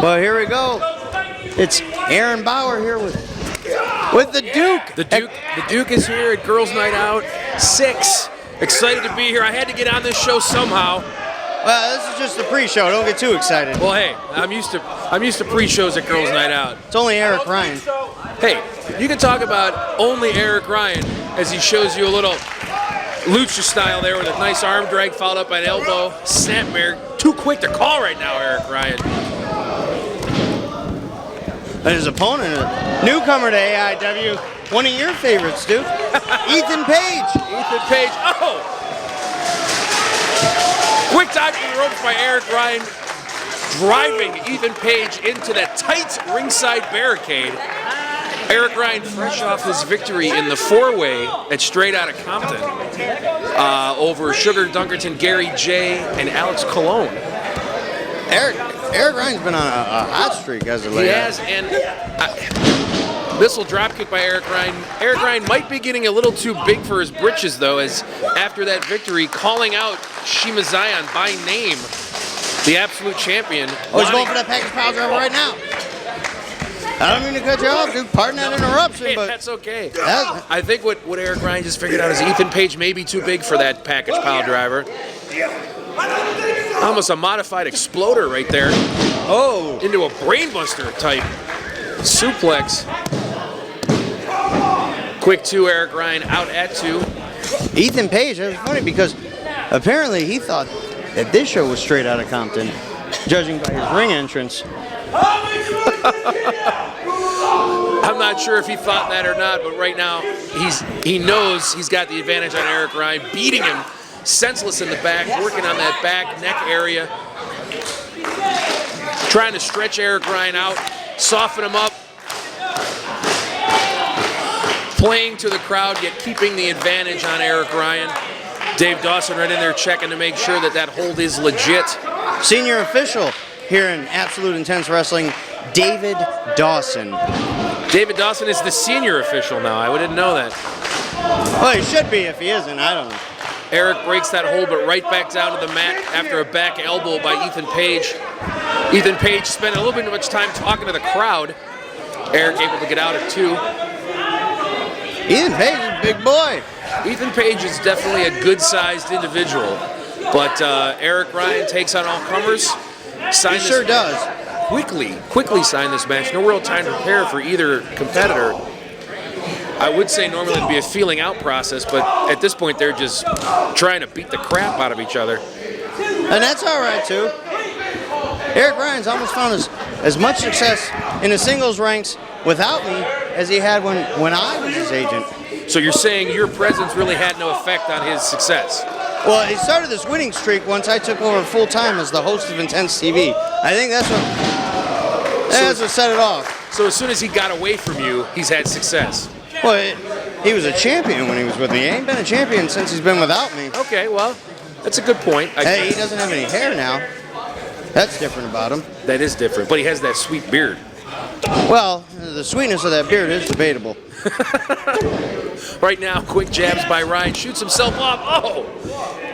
Well, here we go. It's Aaron Bauer here with the Duke. The Duke is here at Girls Night Out 6. Excited to be here. I had to get on this show somehow. Well, this is just the pre-show. Don't get too excited. Well, hey, I'm used to pre-shows at Girls Night Out. It's only Eric Ryan. Hey, you can talk about only Eric Ryan as he shows you a little lucha style there with a nice arm drag followed up by an elbow. Snapmare. Too quick to call right now, Eric Ryan. And his opponent, a newcomer to AIW, one of your favorites, Duke, Ethan Page. Ethan Page. Oh! Quick dive from the ropes by Eric Ryan, driving Ethan Page into that tight ringside barricade. Eric Ryan fresh off his victory in the four-way at Straight Outta Compton over Sugar Dunkerton, Gary J, and Alex Colon. Eric Ryan's been on a hot streak as of late. He has, and missile dropkick by Eric Ryan. Eric Ryan might be getting a little too big for his britches, though, as after that victory, calling out Shima Zion by name, the absolute champion. Oh, he's going for that package power driver right now. I don't mean to cut you off, Duke. Pardon that interruption, Hey, but that's okay. I think what Eric Ryan just figured out is Ethan Page may be too big for that package pile driver. Almost a modified exploder right there. Oh, Into a brainbuster type suplex. Quick 2, Eric Ryan out at 2. Ethan Page. It was funny because apparently he thought that this show was Straight Outta Compton, judging by his ring entrance. I'm not sure if he thought that or not, but right now he knows he's got the advantage on Eric Ryan, beating him senseless in the back, working on that back neck area, trying to stretch Eric Ryan out, soften him up, playing to the crowd, yet keeping the advantage on Eric Ryan. Dave Dawson right in there checking to make sure that hold is legit. Senior official here in Absolute Intense Wrestling, David Dawson. David Dawson is the senior official now. I didn't know that. Well, he should be if he isn't. I don't know. Eric breaks that hold, but right back down to the mat after a back elbow by Ethan Page. Ethan Page spent a little bit too much time talking to the crowd. Eric able to get out at 2. Ethan Page is a big boy. Ethan Page is definitely a good-sized individual, but Eric Ryan takes on all comers. He sure does. Quickly sign this match. No real time to prepare for either competitor. I would say normally it'd be a feeling out process, but at this point they're just trying to beat the crap out of each other. And that's all right, too. Eric Ryan's almost found as much success in the singles ranks without me as he had when I was his agent. So you're saying your presence really had no effect on his success? Well, he started this winning streak once I took over full-time as the host of Intense TV. I think that's what set it off. So as soon as he got away from you, he's had success? Well, he was a champion when he was with me. He ain't been a champion since he's been without me. Okay, well, that's a good point. Hey, he doesn't have any hair now. That's different about him. That is different, but he has that sweet beard. Well, the sweetness of that beard is debatable. Right now, quick jabs by Ryan, shoots himself off. Oh!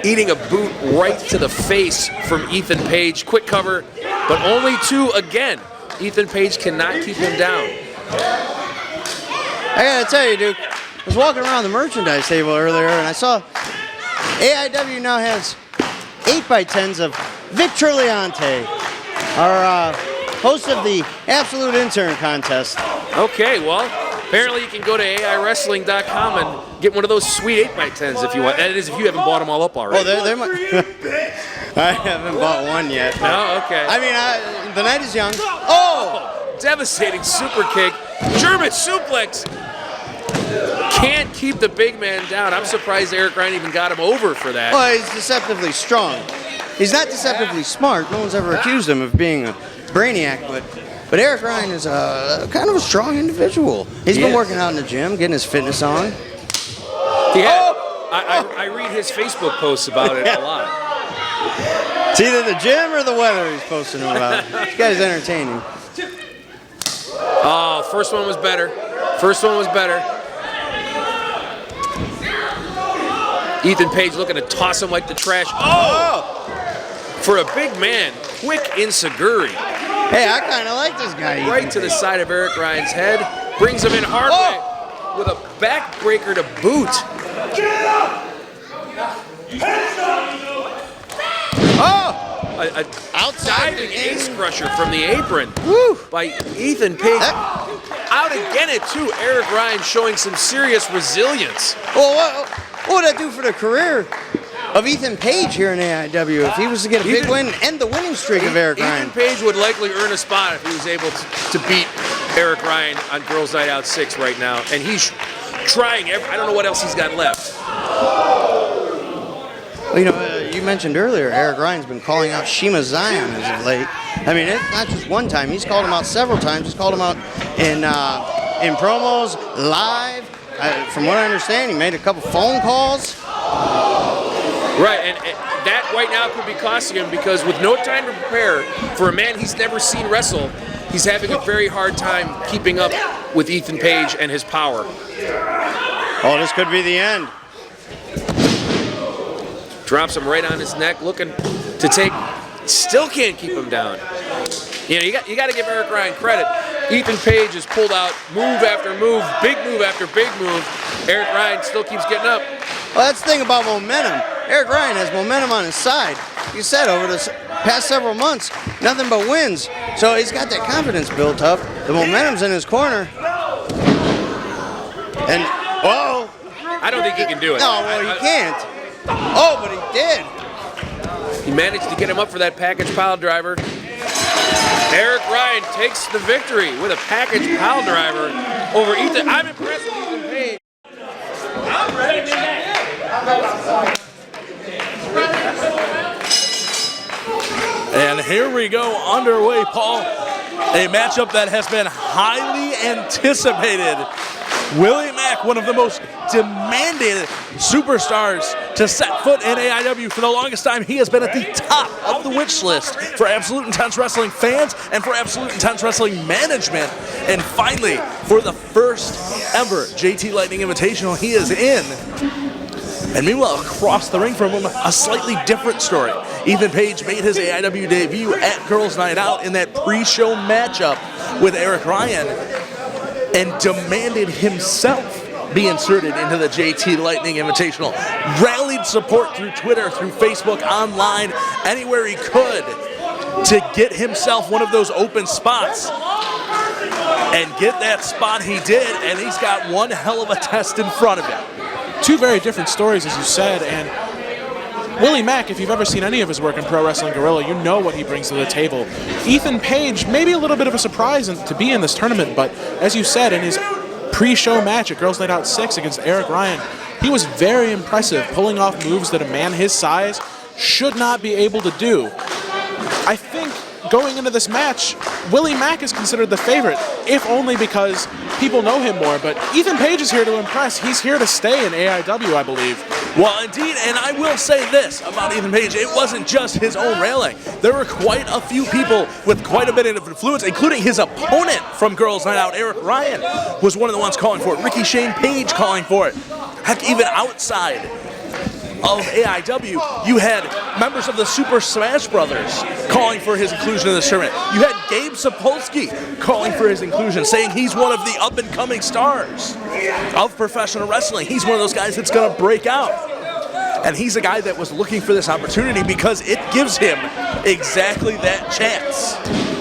Eating a boot right to the face from Ethan Page. Quick cover, but only 2 again. Ethan Page cannot keep him down. I gotta tell you, Duke, I was walking around the merchandise table earlier and I saw AIW now has 8x10s of Vic Triliante, our host of the Absolute Intern Contest. Okay, well, apparently you can go to AIWrestling.com and get one of those sweet 8x10s if you want. That is, if you haven't bought them all up already. Oh, they might. I haven't bought one yet. No, okay. I mean, the night is young. Oh! Devastating super kick. German suplex. Can't keep the big man down. I'm surprised Eric Ryan even got him over for that. Well, he's deceptively strong. He's not deceptively smart. No one's ever accused him of being a brainiac, but Eric Ryan is kind of a strong individual. He's been working out in the gym, getting his fitness on. Yeah, I read his Facebook posts about it a lot. It's either the gym or the weather he's posting about. This guy's entertaining. Oh, first one was better. Ethan Page looking to toss him like the trash. Oh! For a big man, quick insaguri. Hey, I kind of like this guy. Right to the side of Eric Ryan's head. Brings him in hard way with a backbreaker to boot. Oh! A Outside diving in. ace crusher from the apron Woo. by Ethan Page. Out again it too. Eric Ryan showing some serious resilience. Well, what would that do for the career of Ethan Page here in AIW if he was to get a big win and the winning streak of Eric Ryan? Ethan Page would likely earn a spot if he was able to beat Eric Ryan on Girls Night Out 6 right now. And he's trying. I don't know what else he's got left. Well, you know, you mentioned earlier, Eric Ryan's been calling out Shima Zion as of late. I mean, it's not just one time. He's called him out several times. He's called him out in promos, live. From what I understand, he made a couple phone calls. Right, and that right now could be costing him because with no time to prepare for a man he's never seen wrestle, he's having a very hard time keeping up with Ethan Page and his power. Oh, this could be the end. Drops him right on his neck, looking to take. Still can't keep him down. You know, you got to give Eric Ryan credit. Ethan Page has pulled out move after move after big move. Eric Ryan still keeps getting up. Well, that's the thing about momentum. Eric Ryan has momentum on his side. You said over the past several months, nothing but wins. So he's got that confidence built up. The momentum's in his corner. And, whoa. I don't think he can do it. No, well, he can't. Oh, but he did. He managed to get him up for that package pile driver. Eric Ryan takes the victory with a package pile driver over Ethan. I'm impressed with Ethan Page. And here we go, underway, Paul. A matchup that has been highly anticipated. Willie Mack, one of the most demanded superstars to set foot in AIW for the longest time. He has been at the top of the wish list for Absolute Intense Wrestling fans and for Absolute Intense Wrestling management. And finally, for the first ever JT Lightning Invitational, he is in. And meanwhile, across the ring from him, a slightly different story. Ethan Page made his AIW debut at Girls Night Out in that pre-show matchup with Eric Ryan and demanded himself be inserted into the JT Lightning Invitational. Rallied support through Twitter, through Facebook, online, anywhere he could to get himself one of those open spots. And get that spot he did, and he's got one hell of a test in front of him. Two very different stories, as you said, and Willie Mack, if you've ever seen any of his work in Pro Wrestling Guerrilla, you know what he brings to the table. Ethan Page, maybe a little bit of a surprise to be in this tournament, but as you said, in his pre-show match at Girls Night Out 6 against Eric Ryan, he was very impressive, pulling off moves that a man his size should not be able to do. I think going into this match, Willie Mack is considered the favorite, if only because people know him more, but Ethan Page is here to impress. He's here to stay in AIW, I believe. Well, indeed, and I will say this about Ethan Page, it wasn't just his own railing. There were quite a few people with quite a bit of influence, including his opponent from Girls Night Out, Eric Ryan, was one of the ones calling for it. Ricky Shane Page calling for it. Heck, even outside of AIW, you had members of the Super Smash Brothers calling for his inclusion in this tournament. You had Gabe Sapolsky calling for his inclusion, saying he's one of the up-and-coming stars of professional wrestling. He's one of those guys that's going to break out. And he's a guy that was looking for this opportunity because it gives him exactly that chance.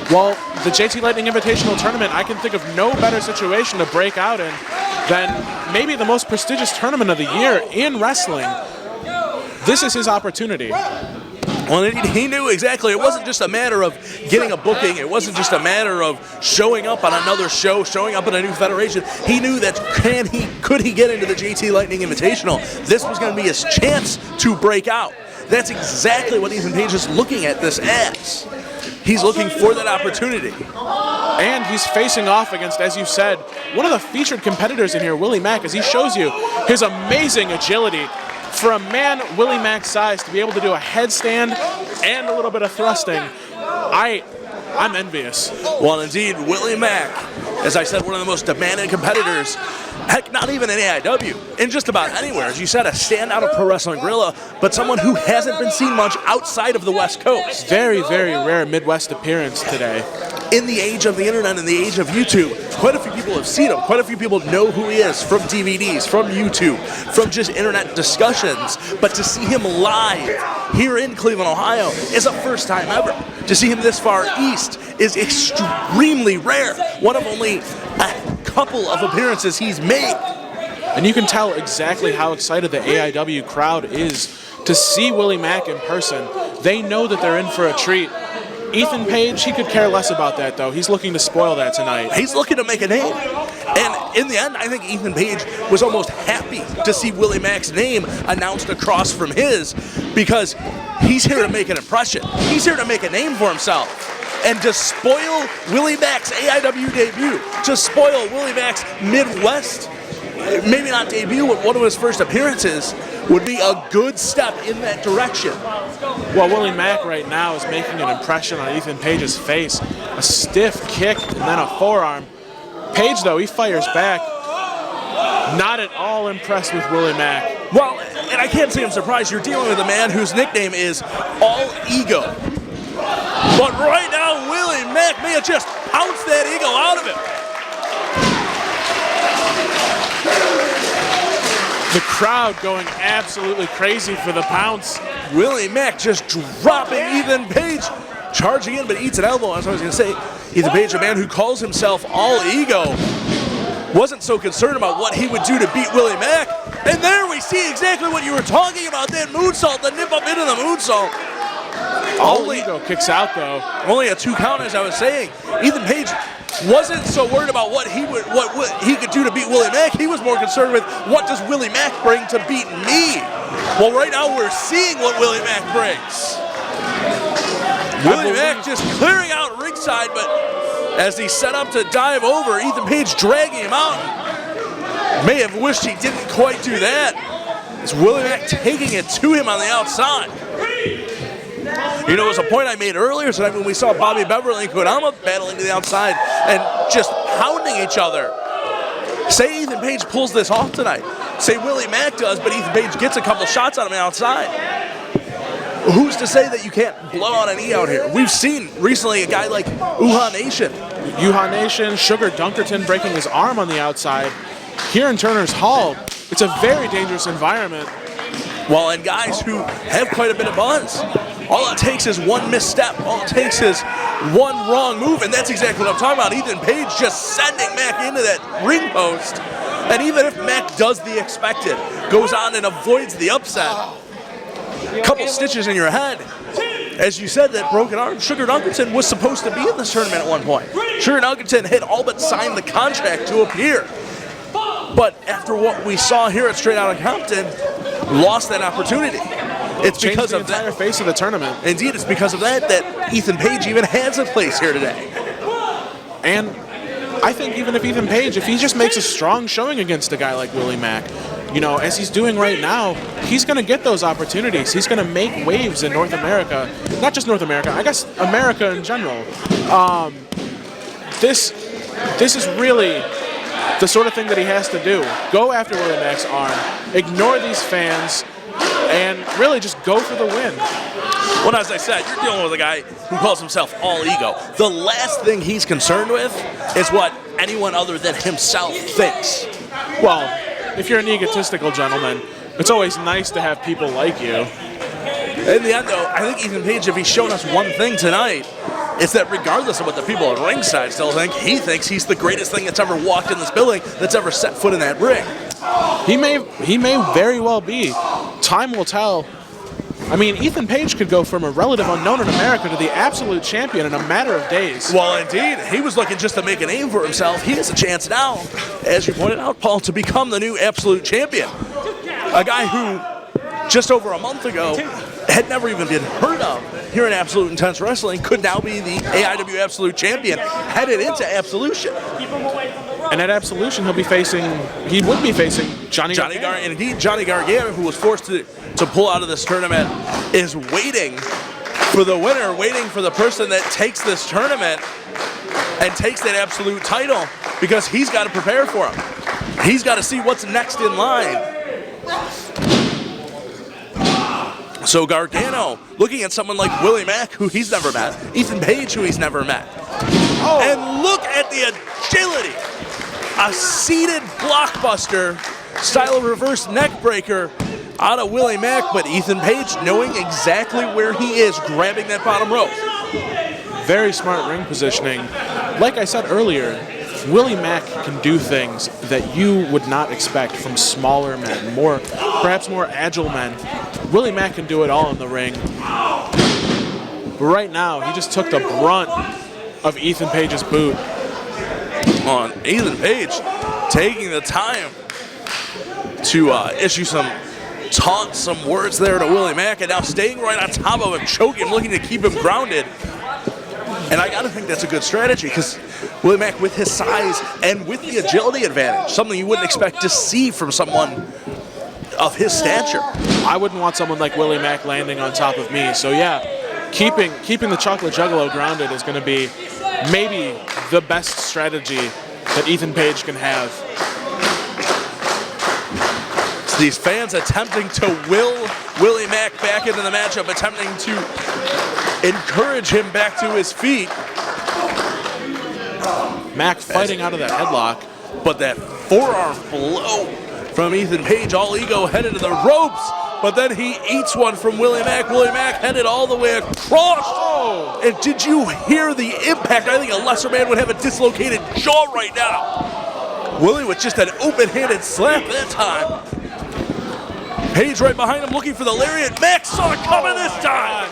Well, the JT Lightning Invitational Tournament, I can think of no better situation to break out in than maybe the most prestigious tournament of the year in wrestling. This is his opportunity. Well, he knew exactly. It wasn't just a matter of getting a booking. It wasn't just a matter of showing up on another show, showing up in a new federation. He knew that could he get into the JT Lightning Invitational, this was going to be his chance to break out. That's exactly what Ethan Page is looking at this as. He's looking for that opportunity. And he's facing off against, as you said, one of the featured competitors in here, Willie Mack, as he shows you his amazing agility. For a man Willie Mack's size to be able to do a headstand and a little bit of thrusting, I'm envious. Well, indeed, Willie Mack, as I said, one of the most demanding competitors Heck, not even in AIW, in just about anywhere. As you said, a standout of Pro Wrestling Guerrilla, but someone who hasn't been seen much outside of the West Coast. Very, very rare Midwest appearance today. In the age of the internet, in the age of YouTube, quite a few people have seen him. Quite a few people know who he is from DVDs, from YouTube, from just internet discussions. But to see him live here in Cleveland, Ohio is a first time ever. To see him this far east is extremely rare. One of only a couple of appearances he's made. And you can tell exactly how excited the AIW crowd is to see Willie Mack in person. They know that they're in for a treat. Ethan Page, he could care less about that, though. He's looking to spoil that tonight. He's looking to make a name. And in the end, I think Ethan Page was almost happy to see Willie Mack's name announced across from his, because he's here to make an impression. He's here to make a name for himself. And to spoil Willie Mack's AIW debut, to spoil Willie Mack's Midwest, maybe not debut, but one of his first appearances, would be a good step in that direction. Well, Willie Mack right now is making an impression on Ethan Page's face. A stiff kick and then a forearm. Page, though, he fires back. Not at all impressed with Willie Mack. Well, and I can't say I'm surprised. You're dealing with a man whose nickname is All Ego. But right now, Willie Mack may have just pounced that ego out of him. The crowd going absolutely crazy for the pounce. Willie Mack just dropping Ethan Page, charging in, but eats an elbow. As I was going to say, Ethan Page, a man who calls himself All Ego, wasn't so concerned about what he would do to beat Willie Mack. And there we see exactly what you were talking about, that moonsault, the nip up into the moonsault. All Ego kicks out, though. Only a 2 count, as I was saying. Ethan Page wasn't so worried about what he could do to beat Willie Mack. He was more concerned with, what does Willie Mack bring to beat me? Well, right now we're seeing what Willie Mack brings. Willie Mack just clearing out ringside, but as he set up to dive over, Ethan Page dragging him out. May have wished he didn't quite do that. As Willie Mack taking it to him on the outside. You know, it was a point I made earlier tonight when we saw Bobby Beverly and Kodama battling to the outside and just pounding each other. Say Ethan Page pulls this off tonight. Say Willie Mack does, but Ethan Page gets a couple shots on him outside. Who's to say that you can't blow out a knee out here? We've seen recently a guy like Uha Nation. Uha Nation, Sugar Dunkerton breaking his arm on the outside. Here in Turner's Hall, it's a very dangerous environment. Well, and guys who have quite a bit of buzz. All it takes is one misstep. All it takes is one wrong move, and that's exactly what I'm talking about. Ethan Page just sending Mack into that ring post. And even if Mack does the expected, goes on and avoids the upset, a couple stitches in your head. As you said, that broken arm, Sugar Dunkerton was supposed to be in this tournament at one point. Sugar Dunkerton had all but signed the contract to appear. But after what we saw here at Straight Outta Compton, lost that opportunity. It's because of the entire face of the tournament. Indeed, it's because of that Ethan Page even has a place here today. And I think even if Ethan Page, if he just makes a strong showing against a guy like Willie Mack, you know, as he's doing right now, he's going to get those opportunities. He's going to make waves in North America. Not just North America, I guess America in general. This is really the sort of thing that he has to do. Go after Willie Mack's arm, ignore these fans, and really just go for the win. Well, as I said, you're dealing with a guy who calls himself All Ego. The last thing he's concerned with is what anyone other than himself thinks. Well, if you're an egotistical gentleman, it's always nice to have people like you. In the end, though, I think Ethan Page, if he's shown us one thing tonight, it's that regardless of what the people at ringside still think, he thinks he's the greatest thing that's ever walked in this building, that's ever set foot in that ring. He may very well be. Time will tell. I mean, Ethan Page could go from a relative unknown in America to the absolute champion in a matter of days. Well, indeed. He was looking just to make a name for himself. He has a chance now, as you pointed out, Paul, to become the new absolute champion. A guy who, just over a month ago, had never even been heard of here in Absolute Intense Wrestling, could now be the AIW Absolute Champion, headed into Absolution. And at Absolution, he would be facing Johnny Gargano. And indeed, Johnny Gargano, who was forced to pull out of this tournament, is waiting for the winner, waiting for the person that takes this tournament and takes that Absolute title, because he's got to prepare for him. He's got to see what's next in line. So Gargano looking at someone like Willie Mack, who he's never met, Ethan Page, who he's never met. Oh. And look at the agility. A seated blockbuster style of reverse neck breaker out of Willie Mack, but Ethan Page knowing exactly where he is, grabbing that bottom rope. Very smart ring positioning. Like I said earlier, Willie Mack can do things that you would not expect from smaller men, perhaps more agile men. Willie Mack can do it all in the ring. But right now, he just took the brunt of Ethan Page's boot. On Ethan Page taking the time to issue some taunts, some words there to Willie Mack, and now staying right on top of him, choking, looking to keep him grounded. And I gotta think that's a good strategy, because Willie Mack, with his size and with the agility advantage, something you wouldn't expect to see from someone of his stature. I wouldn't want someone like Willie Mack landing on top of me. So yeah, keeping the Chocolate Juggalo grounded is going to be maybe the best strategy that Ethan Page can have. So these fans attempting to will Willie Mack back into the matchup, attempting to encourage him back to his feet. Mack fighting out of that headlock. But that forearm blow from Ethan Page, all ego headed to the ropes, but then he eats one from Willie Mack. Willie Mack headed all the way across. Oh. And did you hear the impact? I think a lesser man would have a dislocated jaw right now. Willie with just an open-handed slap that time. Page right behind him looking for the lariat. Mack saw it coming this time.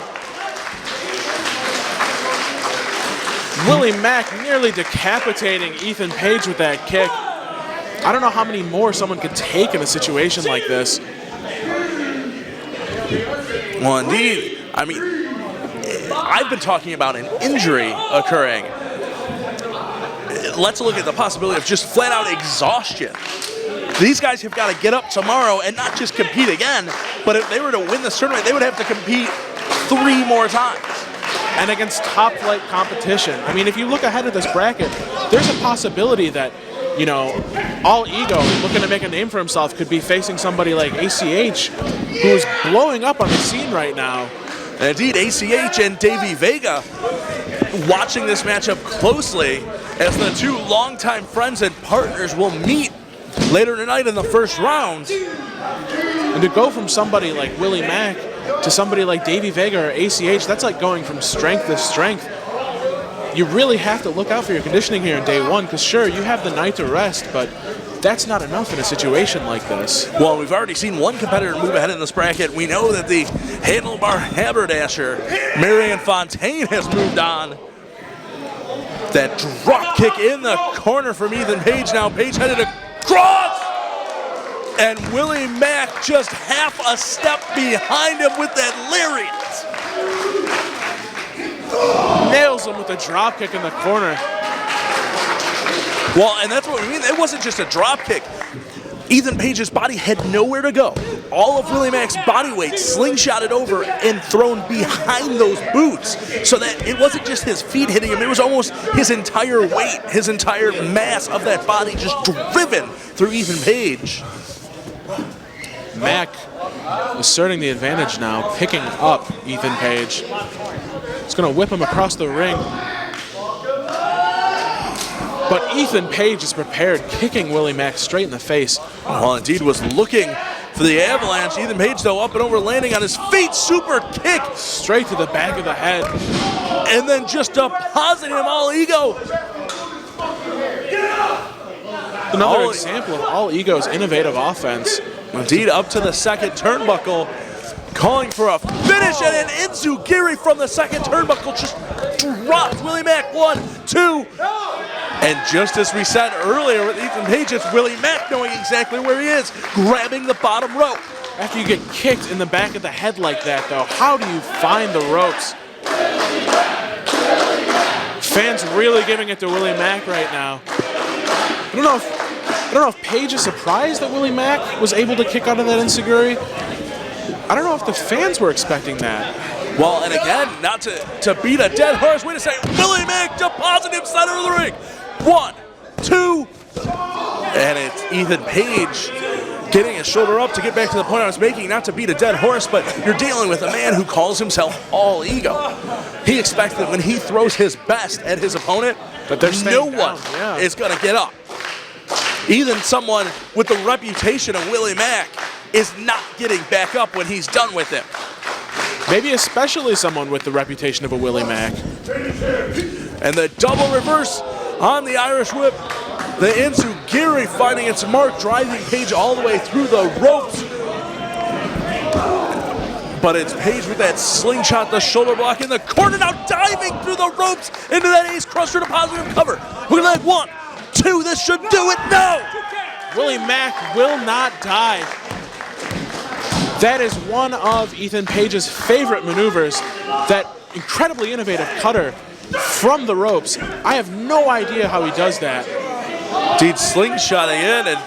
Willie Mack nearly decapitating Ethan Page with that kick. I don't know how many more someone could take in a situation like this. Well, indeed. I mean, I've been talking about an injury occurring. Let's look at the possibility of just flat-out exhaustion. These guys have got to get up tomorrow and not just compete again, but if they were to win this tournament, they would have to compete 3 more times. And against top-flight competition. I mean, if you look ahead at this bracket, there's a possibility that, you know, All Ego, looking to make a name for himself, could be facing somebody like ACH, who is blowing up on the scene right now. And indeed, ACH and Davey Vega watching this matchup closely as the two longtime friends and partners will meet later tonight in the first round. And to go from somebody like Willie Mack to somebody like Davey Vega or ACH, that's like going from strength to strength. You really have to look out for your conditioning here in day one, because sure, you have the night to rest, but that's not enough in a situation like this. Well, we've already seen one competitor move ahead in this bracket. We know that the handlebar haberdasher, Marion Fontaine, has moved on. That drop kick in the corner from Ethan Page. Now Page headed across, and Willie Mack just half a step behind him with that lariat. Nails him with a drop kick in the corner. Well, and that's what we mean. It wasn't just a drop kick. Ethan Page's body had nowhere to go. All of Willie Mack's body weight slingshotted over and thrown behind those boots, so that it wasn't just his feet hitting him, it was almost his entire weight, his entire mass of that body just driven through Ethan Page. Mack asserting the advantage now, picking up Ethan Page. He's going to whip him across the ring. But Ethan Page is prepared, kicking Willie Mack straight in the face. Well, indeed, was looking for the avalanche. Ethan Page, though, up and over, landing on his feet. Super kick. Straight to the back of the head. And then just depositing him, All Ego. Another example of All Ego's innovative offense. Indeed, up to the second turnbuckle, calling for a finish, and an Enzugiri from the second turnbuckle just drops Willie Mack. 1, 2. And just as we said earlier with Ethan Page, it's Willie Mack knowing exactly where he is, grabbing the bottom rope. After you get kicked in the back of the head like that, though, how do you find the ropes? Fans really giving it to Willie Mack right now. I don't know if Page is surprised that Willie Mack was able to kick out of that enziguri. I don't know if the fans were expecting that. Well, and again, not to beat a dead horse, wait a second, Willie Mack deposited him center of the ring. 1, 2, And it's Ethan Page getting his shoulder up to get back to the point I was making, not to beat a dead horse, but you're dealing with a man who calls himself all ego. He expects that when he throws his best at his opponent, But they're no staying one down, is going to get up. Even someone with the reputation of Willie Mack is not getting back up when he's done with him. Maybe especially someone with the reputation of a Willie Mack. And the double reverse on the Irish whip. The Enziguri finding its mark, driving Page all the way through the ropes. But it's Page with that slingshot, the shoulder block in the corner, now diving through the ropes into that ace crusher to positive cover. Look at that, 1, 2, this should do it, no! Willie Mack will not die. That is one of Ethan Page's favorite maneuvers, that incredibly innovative cutter from the ropes. I have no idea how he does that. Indeed, slingshotting in and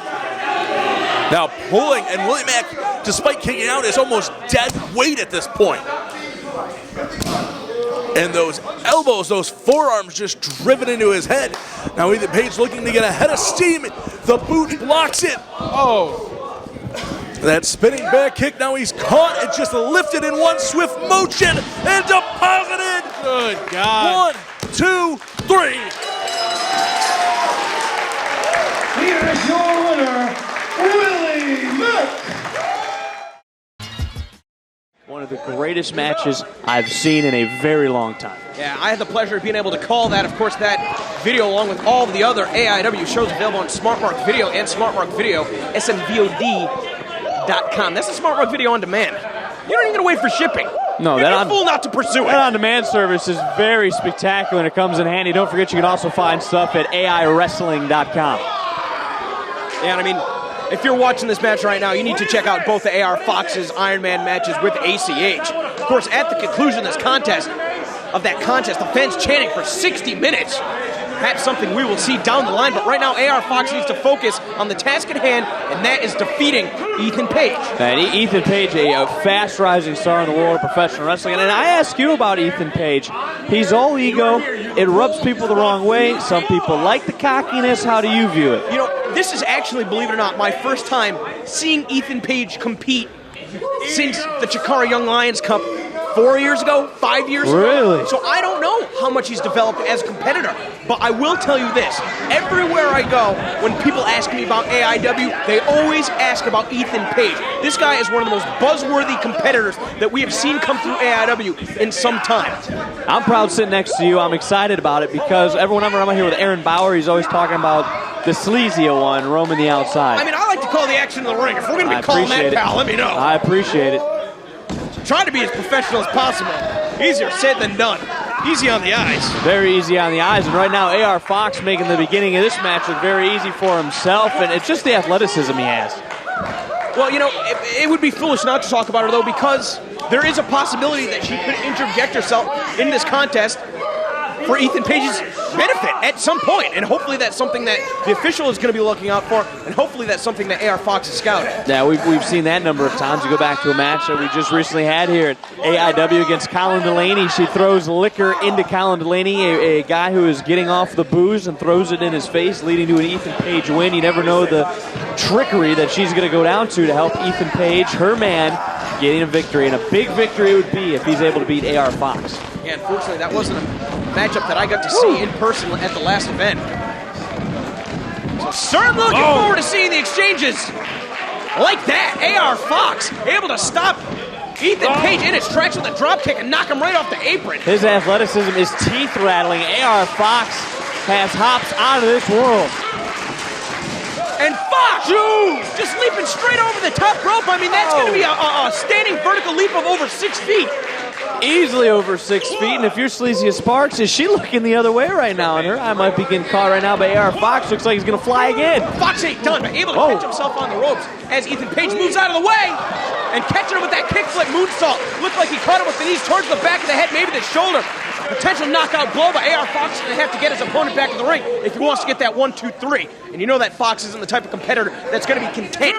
now pulling, and Willie Mack, despite kicking out, is almost dead weight at this point. And those elbows, those forearms just driven into his head. Now Ethan Page looking to get ahead of steam. The boot blocks it. Oh, That spinning back kick, now he's caught and just lifted in one swift motion and deposited. good God. 1, 2, 3. Here is your winner, Willie Mack. One of the greatest matches I've seen in a very long time. Yeah, I had the pleasure of being able to call that. Of course, that video, along with all of the other AIW shows available on SmartMark Video and SmartMark Video, smvod.com. That's the SmartMark Video on demand. You don't even gotta wait for shipping. No, You're that a fool not to pursue That it. on-demand service is very spectacular and it comes in handy. Don't forget you can also find stuff at AIWrestling.com. Yeah, and I mean, if you're watching this match right now, you need to check out both the AR Fox's Iron Man matches with ACH. Of course, at the conclusion of that contest, the fans chanting for 60 minutes. Perhaps something we will see down the line, but right now AR Fox needs to focus on the task at hand, and that is defeating Ethan Page. And Ethan Page, a fast-rising star in the world of professional wrestling. And I ask you about Ethan Page. He's all ego. It rubs people the wrong way. Some people like the cockiness. How do you view it? You know, this is actually, believe it or not, my first time seeing Ethan Page compete since the Chikara Young Lions Cup 4 years ago, 5 years ago. Really? So I don't know how much he's developed as a competitor, but I will tell you this. Everywhere I go, when people ask me about AIW, they always ask about Ethan Page. This guy is one of the most buzzworthy competitors that we have seen come through AIW in some time. I'm proud sitting next to you. I'm excited about it because whenever I'm here with Aaron Bauer, he's always talking about the sleazier one, roaming the outside. I mean, I like to call the action in the ring. If we're going to I be calling that, appreciate it. pal, let me know. I appreciate it. Trying to be as professional as possible. Easier said than done. Easy on the eyes. Very easy on the eyes, and right now AR Fox making the beginning of this match look very easy for himself, and it's just the athleticism he has. Well, you know, it would be foolish not to talk about her, though, because there is a possibility that she could interject herself in this contest for Ethan Page's benefit at some point, and hopefully that's something that the official is going to be looking out for, and hopefully that's something that AR Fox is scouting. Yeah, we've seen that number of times. You go back to a match that we just recently had here at AIW against Colin Delaney. She throws liquor into Colin Delaney, a guy who is getting off the booze, and throws it in his face, leading to an Ethan Page win. You never know the trickery that she's going to go down to help Ethan Page, her man, getting a victory. And a big victory it would be if he's able to beat AR Fox. Yeah, unfortunately, that wasn't a matchup that I got to see in person at the last event. So certainly looking forward to seeing the exchanges like that. AR Fox able to stop Ethan Page in his tracks with a drop kick and knock him right off the apron. His athleticism is teeth rattling. AR Fox has hops out of this world. And Fox just leaping straight over the top rope. I mean, that's going to be a standing vertical leap of over 6 feet. Easily over 6 feet, and if you're Sleazy as Sparks, is she looking the other way right now? And her eye might be getting caught right now by AR Fox. Looks like he's going to fly again. Fox ain't done, but able to catch himself on the ropes as Ethan Page moves out of the way and catching him with that kickflip moonsault. Looked like he caught him with the knees towards the back of the head, maybe the shoulder. Potential knockout blow, but AR Fox is going to have to get his opponent back in the ring if he wants to get that 1, 2, 3. And you know that Fox isn't the type of competitor that's going to be content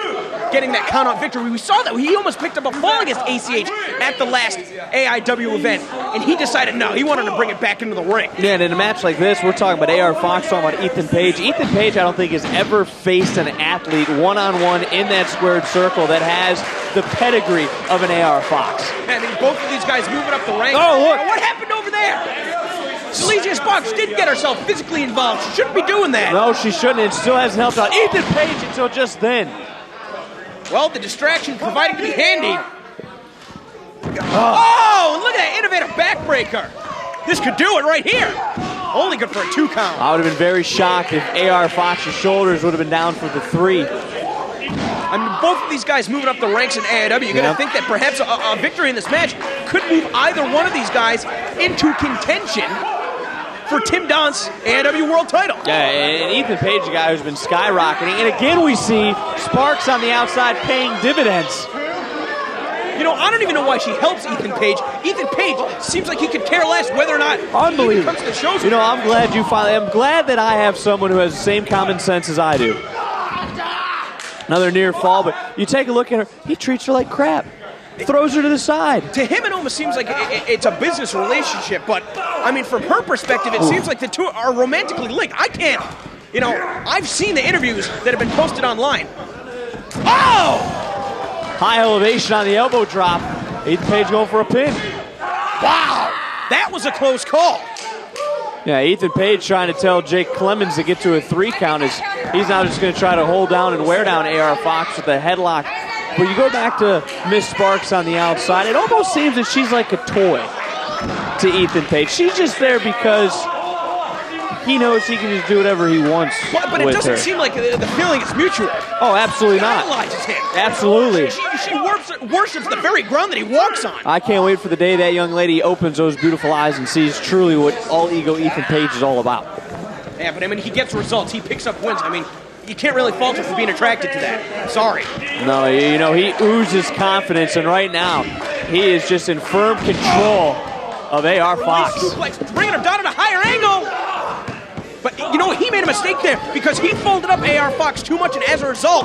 getting that count-out victory. We saw that he almost picked up a fall against ACH at the last AIW event, and he decided no, he wanted to bring it back into the ring. Yeah, and in a match like this, we're talking about AR Fox, talking about Ethan Page. Ethan Page, I don't think, has ever faced an athlete one-on-one in that squared circle that has the pedigree of an AR Fox. I mean, both of these guys moving up the ranks. Oh, look. What happened over there? Silesia Sparks did get herself physically involved. She shouldn't be doing that. No, she shouldn't. It still hasn't helped out Ethan Page until just then. Well, the distraction providing to be handy. Oh, and look at that innovative backbreaker. This could do it right here. Only good for a 2 count. I would have been very shocked if AR Fox's shoulders would have been down for the 3. I mean, both of these guys moving up the ranks in AIW, you're going to think that perhaps a victory in this match could move either one of these guys into contention for Tim Don's AIW World title. Yeah, and Ethan Page, a guy who's been skyrocketing. And again, we see Sparks on the outside paying dividends. You know, I don't even know why she helps Ethan Page. Ethan Page seems like he could care less whether or not Unbelievable. he comes to the shows. You know, I'm glad that I have someone who has the same common sense as I do. Another near fall, but you take a look at her, he treats her like crap. Throws her to the side. To him, it almost seems like it's a business relationship, but, I mean, from her perspective, it seems like the two are romantically linked. I can't, you know, I've seen the interviews that have been posted online. Oh! High elevation on the elbow drop. Ethan Page going for a pin. Wow! That was a close call. Yeah, Ethan Page trying to tell Jake Clemens to get to a 3 count. He's now just going to try to hold down and wear down AR Fox with a headlock. But you go back to Miss Sparks on the outside, it almost seems that she's like a toy to Ethan Page. She's just there because he knows he can just do whatever he wants but it with doesn't her. seem like the feeling is mutual. Oh, absolutely She not. idolizes him. Absolutely. She worships the very ground that he walks on. I can't wait for the day that young lady opens those beautiful eyes and sees truly what all ego Ethan Page is all about. Yeah, but I mean, he gets results. He picks up wins. I mean, you can't really fault him for being attracted to that. Sorry. No, you know, he oozes confidence, and right now, he is just in firm control of AR Fox. Suplex, bringing him down at a higher angle. But, you know, he made a mistake there because he folded up AR Fox too much, and as a result,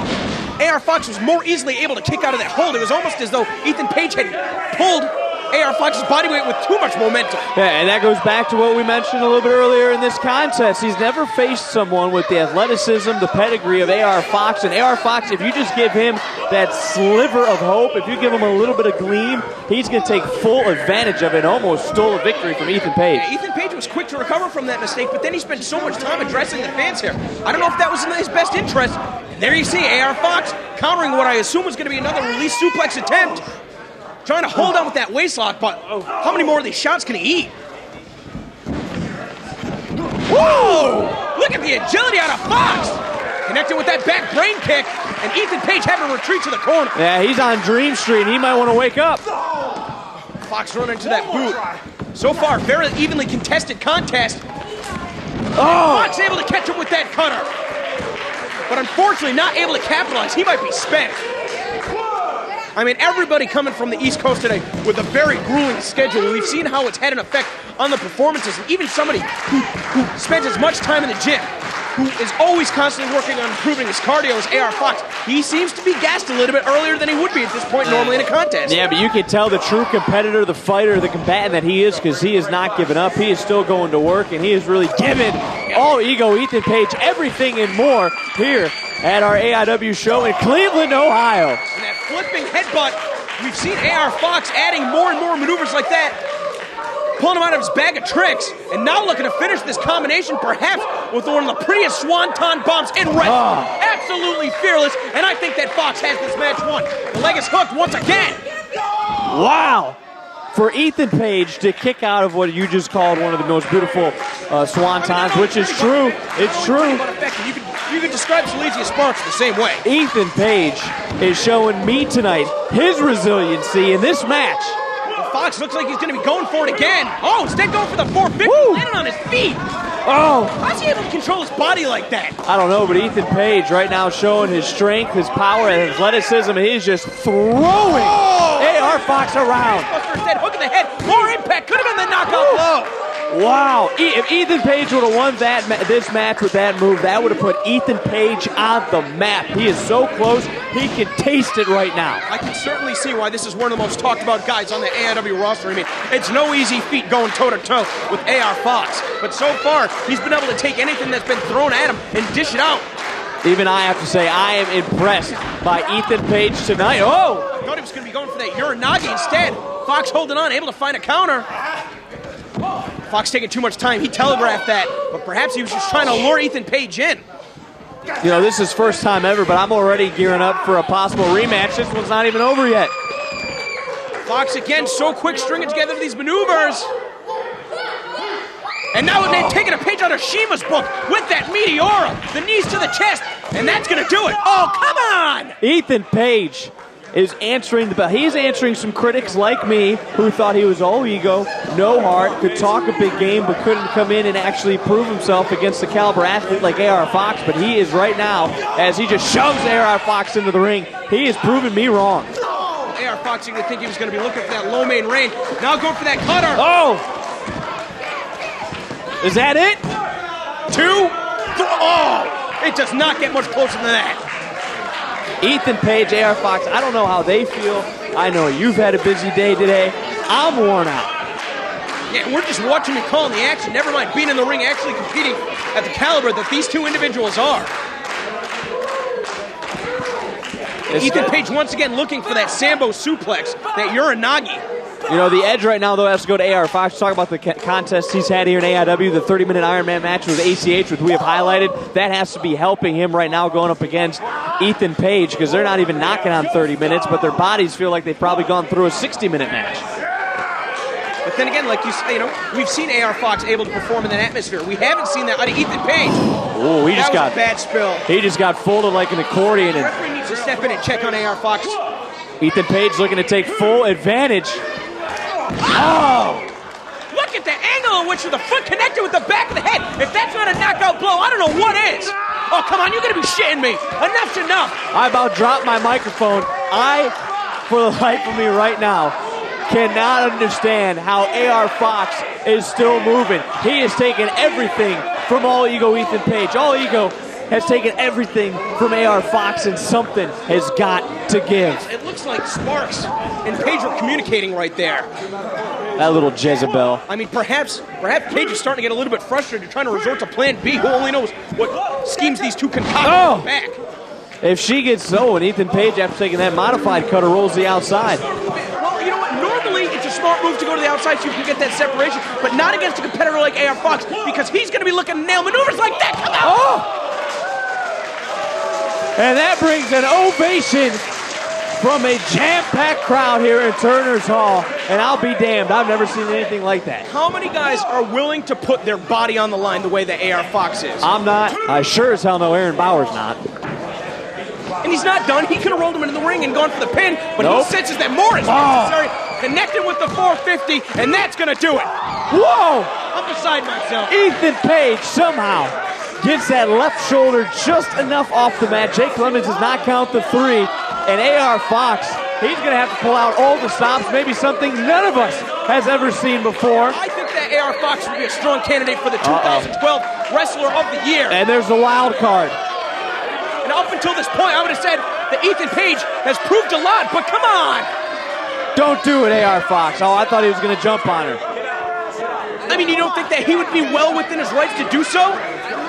AR Fox was more easily able to kick out of that hold. It was almost as though Ethan Page had pulled AR Fox's body weight with too much momentum. Yeah, and that goes back to what we mentioned a little bit earlier in this contest. He's never faced someone with the athleticism, the pedigree of AR Fox. And AR Fox, if you just give him that sliver of hope, if you give him a little bit of gleam, he's going to take full advantage of it and almost stole a victory from Ethan Page. Yeah, Ethan Page was quick to recover from that mistake, but then he spent so much time addressing the fans here. I don't know if that was in his best interest. And there you see AR Fox countering what I assume was going to be another release suplex attempt. Trying to hold on with that waistlock, but how many more of these shots can he eat? Whoa! Look at the agility out of Fox! Connected with that back brain kick, and Ethan Page having to retreat to the corner. Yeah, he's on Dream Street, and he might want to wake up. Fox running into that boot. So far, very evenly contested contest. Oh! Fox able to catch him with that cutter. But unfortunately, not able to capitalize. He might be spent. I mean, everybody coming from the East Coast today with a very grueling schedule. We've seen how it's had an effect on the performances. And even somebody who spends as much time in the gym, who is always constantly working on improving his cardio as AR Fox, he seems to be gassed a little bit earlier than he would be at this point normally in a contest. Yeah, but you can tell the true competitor, the fighter, the combatant that he is, because he is not giving up. He is still going to work, and he is really giving all ego Ethan Page everything and more here at our AIW show in Cleveland, Ohio. And that flipping headbutt, we've seen AR Fox adding more and more maneuvers like that, pulling him out of his bag of tricks, and now looking to finish this combination perhaps with one of the prettiest swanton bombs in wrestling. Absolutely fearless, and I think that Fox has this match won. The leg is hooked once again. Wow. For Ethan Page to kick out of what you just called one of the most beautiful swantons, which is true. It's true. You can describe Silesia Sparks the same way. Ethan Page is showing me tonight his resiliency in this match. Well, Fox looks like he's going to be going for it again. Oh, instead going for the 450, landing on his feet. Oh. How's he able to control his body like that? I don't know, but Ethan Page right now showing his strength, his power, and athleticism, and he's just throwing AR Fox around. Buster instead hooking the head. More impact. Could have been the knockout blow. Wow. If Ethan Page would have won this match with that move, that would have put Ethan Page on the map. He is so close, he can taste it right now. I can certainly see why this is one of the most talked about guys on the AIW roster. I mean, it's no easy feat going toe-to-toe with AR Fox. But so far, he's been able to take anything that's been thrown at him and dish it out. Even I have to say, I am impressed by Ethan Page tonight. Oh! I thought he was going to be going for that Uranagi instead. Fox holding on, able to find a counter. Fox taking too much time. He telegraphed that, but perhaps he was just trying to lure Ethan Page in. You know, this is first time ever, but I'm already gearing up for a possible rematch. This one's not even over yet. Fox again, so quick stringing together these maneuvers. And now they're taking a page out of Shima's book with that Meteora. The knees to the chest, and that's going to do it. Oh, come on! Ethan Page is answering the bell. He's answering some critics like me who thought he was all ego, no heart, could talk a big game, but couldn't come in and actually prove himself against the caliber athlete like AR Fox. But he is right now, as he just shoves AR Fox into the ring, he is proving me wrong. AR Fox, you would think he was going to be looking for that low main rein. Now going for that cutter. Oh! Is that it? 2, 3. Oh! It does not get much closer than that. Ethan Page, AR Fox, I don't know how they feel. I know you've had a busy day today. I'm worn out. Yeah, we're just watching and calling the action. Never mind being in the ring, actually competing at the caliber that these two individuals are. Ethan Page once again looking for that Sambo suplex, that Uranagi. You know, the edge right now, though, has to go to AR Fox. Talk about the contest he's had here in AIW, the 30-minute Iron Man match with ACH, which we have highlighted. That has to be helping him right now going up against Ethan Page, because they're not even knocking on 30 minutes, but their bodies feel like they've probably gone through a 60-minute match. But then again, like you say, you know, we've seen AR Fox able to perform in that atmosphere. We haven't seen that out of Ethan Page. Oh, he just got a bad spill. He just got folded like an accordion. The referee needs to step in and check on AR Fox. Ethan Page looking to take full advantage. Oh! Look at the angle in which the foot connected with the back of the head. If that's not a knockout blow, I don't know what is. Oh, come on, you're going to be shitting me. Enough's enough. I about dropped my microphone. I, for the life of me right now, cannot understand how AR Fox is still moving. He has taken everything from All Ego Ethan Page. All Ego has taken everything from AR Fox, and something has got to give. It looks like Sparks and Page are communicating right there. That little Jezebel. I mean, perhaps Page is starting to get a little bit frustrated, trying to resort to Plan B. Who only knows what schemes these two concoct back. If she gets and Ethan Page, after taking that modified cutter, rolls the outside. Well, you know what? Normally, it's a smart move to go to the outside so you can get that separation, but not against a competitor like AR Fox, because he's going to be looking to nail maneuvers like that. Come on! Oh! And that brings an ovation from a jam-packed crowd here in Turner's Hall. And I'll be damned, I've never seen anything like that. How many guys are willing to put their body on the line the way that AR Fox is? I'm not. I sure as hell know Aaron Bauer's not. And he's not done. He could have rolled him into the ring and gone for the pin, but nope. He senses that more is necessary. Connected with the 450, and that's going to do it. Whoa! I'm beside myself. Ethan Page somehow gets that left shoulder just enough off the mat. Jake Clemens does not count the 3. And AR Fox, he's going to have to pull out all the stops, maybe something none of us has ever seen before. I think that AR Fox would be a strong candidate for the 2012 Wrestler of the Year. And there's the wild card. And up until this point, I would have said that Ethan Page has proved a lot, but come on! Don't do it, AR Fox. Oh, I thought he was going to jump on her. I mean, you don't think that he would be well within his rights to do so?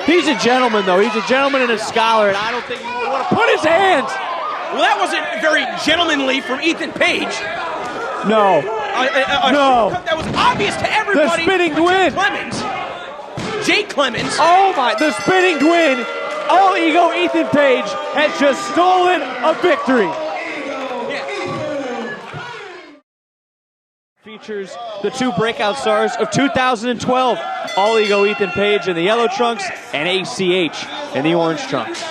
He's a gentleman, though. He's a gentleman and a scholar, and I don't think he would want to put his hands. Well, that wasn't very gentlemanly from Ethan Page. No. No. That was obvious to everybody. The spinning twin. Jake Clemens. Oh, my. The spinning twin. All Ego Ethan Page has just stolen a victory. Features the two breakout stars of 2012, All Ego Ethan Page in the yellow trunks and ACH in the orange trunks.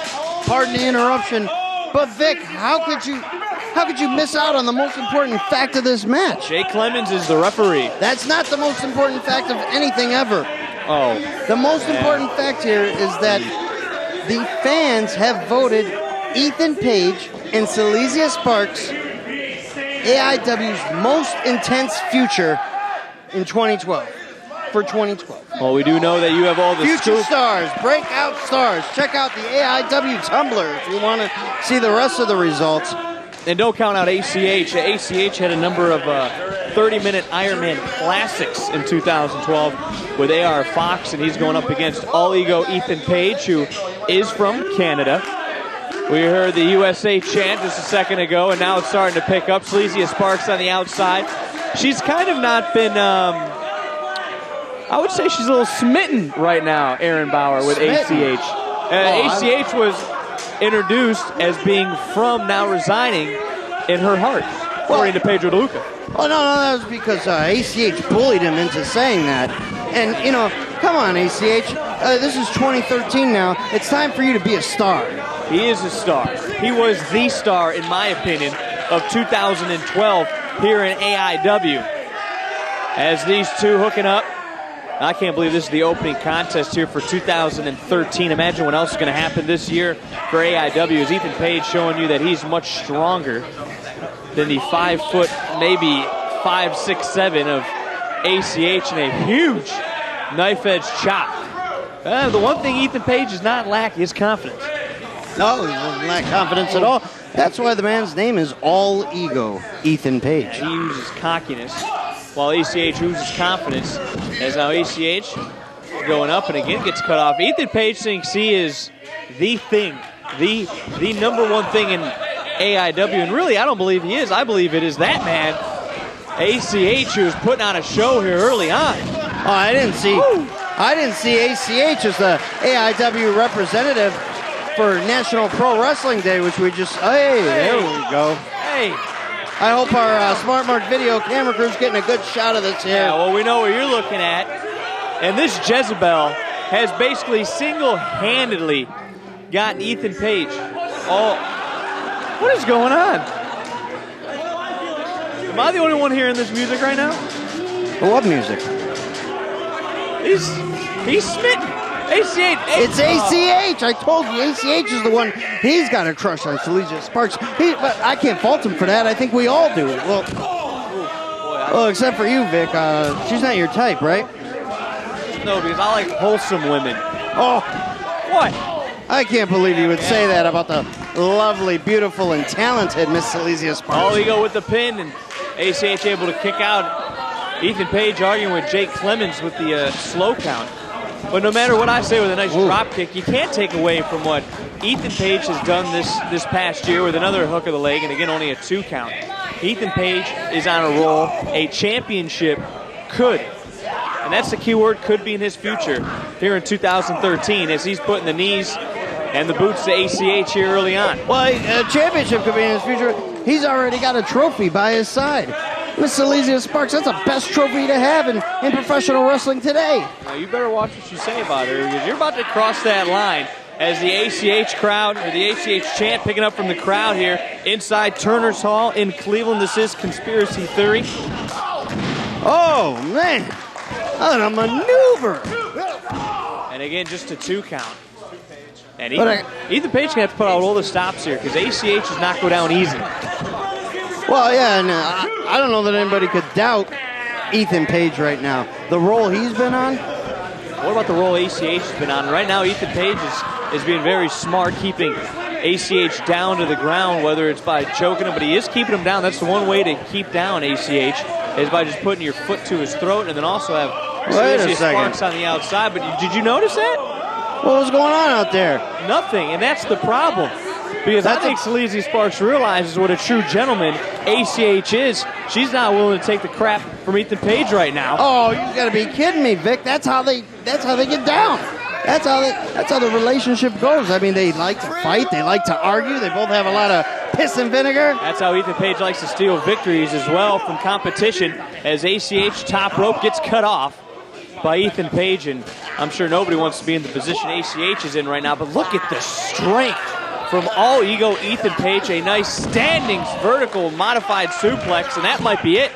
Pardon the interruption, but Vic, how could you miss out on the most important fact of this match? Jake Clemens is the referee. That's not the most important fact of anything ever. Oh. The most important fact here is that the fans have voted Ethan Page and Silesia Sparks AIW's most intense future in 2012. for 2012. Well, we do know that you have all the Future scoop. stars, breakout stars. Check out the AIW Tumblr if you want to see the rest of the results. And don't count out ACH. ACH had a number of 30-minute Ironman Classics in 2012 with AR Fox, and he's going up against All Ego Ethan Page, who is from Canada. We heard the USA chant just a second ago, and now it's starting to pick up. Sleazy Sparks on the outside. She's kind of not been, I would say she's a little smitten right now, Aaron Bauer, with ACH. ACH was introduced as being from, now resigning, in her heart, according to Pedro DeLuca. Oh, no, that was because ACH bullied him into saying that. And, come on, ACH. This is 2013 now. It's time for you to be a star. He is a star. He was the star, in my opinion, of 2012 here in AIW. As these two hooking up. I can't believe this is the opening contest here for 2013. Imagine what else is going to happen this year for AIW. Is Ethan Page showing you that he's much stronger than the 5 foot, maybe 5, 6, 7 of ACH, and a huge knife edge chop. The one thing Ethan Page is not lacking is confidence. No, he doesn't lack confidence at all. That's why the man's name is All Ego Ethan Page. He uses cockiness, while ACH uses confidence. As now ACH going up and again gets cut off. Ethan Page thinks he is the thing, the number one thing in AIW, and really I don't believe he is. I believe it is that man, ACH, who's putting on a show here early on. Oh, I didn't see ACH as the AIW representative for National Pro Wrestling Day, which we just, there we go. Hey. I hope our Smart Mark video camera crew's getting a good shot of this here. Yeah, well, we know what you're looking at. And this Jezebel has basically single-handedly gotten Ethan Page. Oh, what is going on? Am I the only one hearing this music right now? What music? He's smitten. ACH. It's ACH. I told you, ACH is the one. He's got a crush on Sleazy Sparks. But I can't fault him for that. I think we all do. Well, except for you, Vic. She's not your type, right? No, because I like wholesome women. Oh, what? I can't believe you would say that about the lovely, beautiful, and talented Miss Sleazy Sparks. All Ego with the pin, and ACH able to kick out. Ethan Page arguing with Jake Clemens with the slow count. But no matter what I say with a nice drop kick, you can't take away from what Ethan Page has done this past year with another hook of the leg, and again, only a 2 count. Ethan Page is on a roll. A championship could, and that's the key word, could be in his future here in 2013 as he's putting the knees and the boots to ACH here early on. Well, a championship could be in his future. He's already got a trophy by his side. Miss Sleazy Sparks, that's the best trophy to have in professional wrestling today. Now you better watch what you say about her, because you're about to cross that line as the ACH crowd, or the ACH chant picking up from the crowd here inside Turner's Hall in Cleveland. This is Conspiracy Theory. Oh, man. What a maneuver. And again, just a 2 count. And Ethan Page can have to put out all the stops here, because ACH does not go down easy. Well, yeah, and I don't know that anybody could doubt Ethan Page right now. The role he's been on. What about the role ACH has been on? Right now, Ethan Page is being very smart, keeping ACH down to the ground, whether it's by choking him, but he is keeping him down. That's the one way to keep down ACH, is by just putting your foot to his throat, and then also have Sleazy Sparks on the outside. But did you notice that? What was going on out there? Nothing, and that's the problem. Because I think Sleazy Sparks realizes what a true gentleman ACH is. She's not willing to take the crap from Ethan Page right now. Oh, you gotta be kidding me, Vic. That's how they get down. That's how the relationship goes. I mean, they like to fight, they like to argue, they both have a lot of piss and vinegar. That's how Ethan Page likes to steal victories as well from competition, as ACH top rope gets cut off by Ethan Page, and I'm sure nobody wants to be in the position ACH is in right now, but look at the strength from All Ego Ethan Page. A nice standing vertical modified suplex, and that might be it.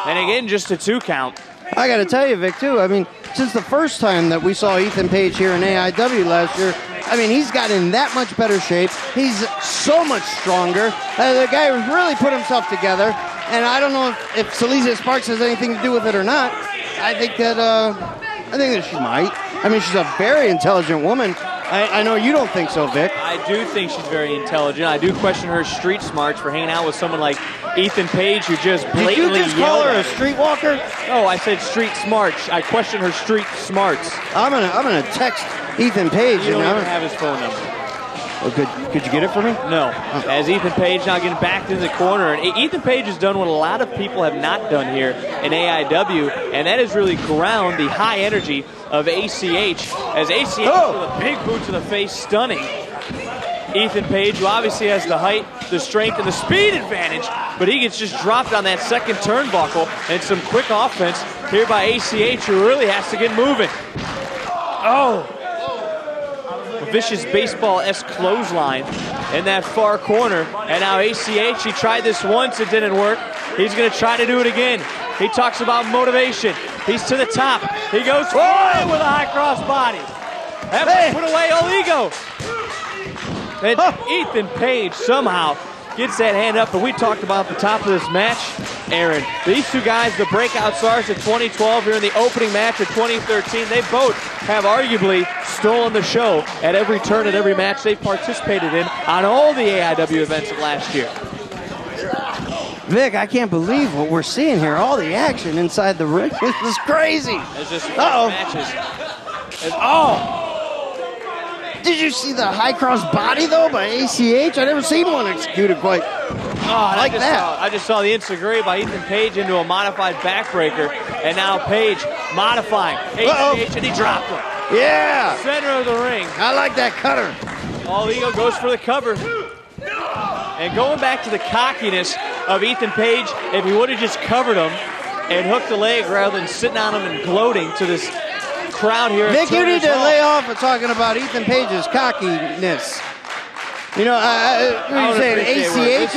And again, just a 2 count. I got to tell you, Vic, too, I mean, since the first time that we saw Ethan Page here in AIW last year, I mean, he's got in that much better shape. He's so much stronger. The guy really put himself together, and I don't know if Sleazy Sparks has anything to do with it or not. I think that she might. I mean, she's a very intelligent woman. I know you don't think so, Vic. I do think she's very intelligent. I do question her street smarts for hanging out with someone like Ethan Page, who just blatantly Did you just call her a yelled at streetwalker? No, I said street smarts. I question her street smarts. I'm gonna text Ethan Page. You don't even have his phone number. Oh, could you get it for me? No. As Ethan Page now getting backed into the corner. And Ethan Page has done what a lot of people have not done here in AIW, and that is really ground the high energy of ACH. As ACH with a big boot to the face, stunning Ethan Page, who obviously has the height, the strength, and the speed advantage, but he gets just dropped on that second turnbuckle, and some quick offense here by ACH, who really has to get moving. Oh! A vicious baseball-esque clothesline in that far corner, and now ACH, he tried this once, it didn't work. He's going to try to do it again. He talks about motivation. He's to the top. He goes forward with a high cross body. That put away all ego. And Ethan Page somehow gets that hand up, and we talked about the top of this match, Aaron. These two guys, the breakout stars of 2012 here in the opening match of 2013, they both have arguably stolen the show at every turn, at every match they've participated in on all the AIW events of last year. Vic, I can't believe what we're seeing here. All the action inside the ring. This is crazy. It's just matches. Did you see the high cross body, though, by ACH? I never seen one executed quite like that. I just saw the enziguri by Ethan Page into a modified backbreaker, and now Page modifying ACH, and he dropped him. Yeah. Center of the ring. I like that cutter. All ego goes for the cover. And going back to the cockiness of Ethan Page, if he would have just covered him and hooked the leg rather than sitting on him and gloating to this crowd here. Nick, you need to lay off of talking about Ethan Page's cockiness. You know, you're saying ACH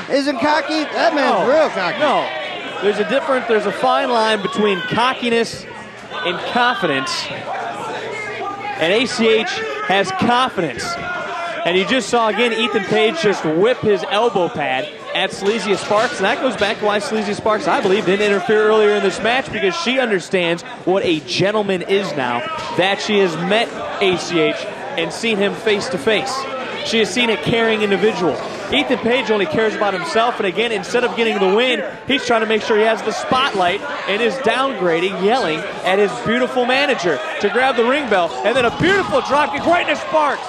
isn't cocky? That man's real cocky. No, there's a fine line between cockiness and confidence. And ACH has confidence. And you just saw again Ethan Page just whip his elbow pad at Sleazy Sparks. And that goes back to why Sleazy Sparks, I believe, didn't interfere earlier in this match, because she understands what a gentleman is now that she has met ACH and seen him face to face. She has seen a caring individual. Ethan Page only cares about himself, and again, instead of getting the win, he's trying to make sure he has the spotlight and is downgrading, yelling at his beautiful manager to grab the ring bell, and then a beautiful dropkick right into Sparks.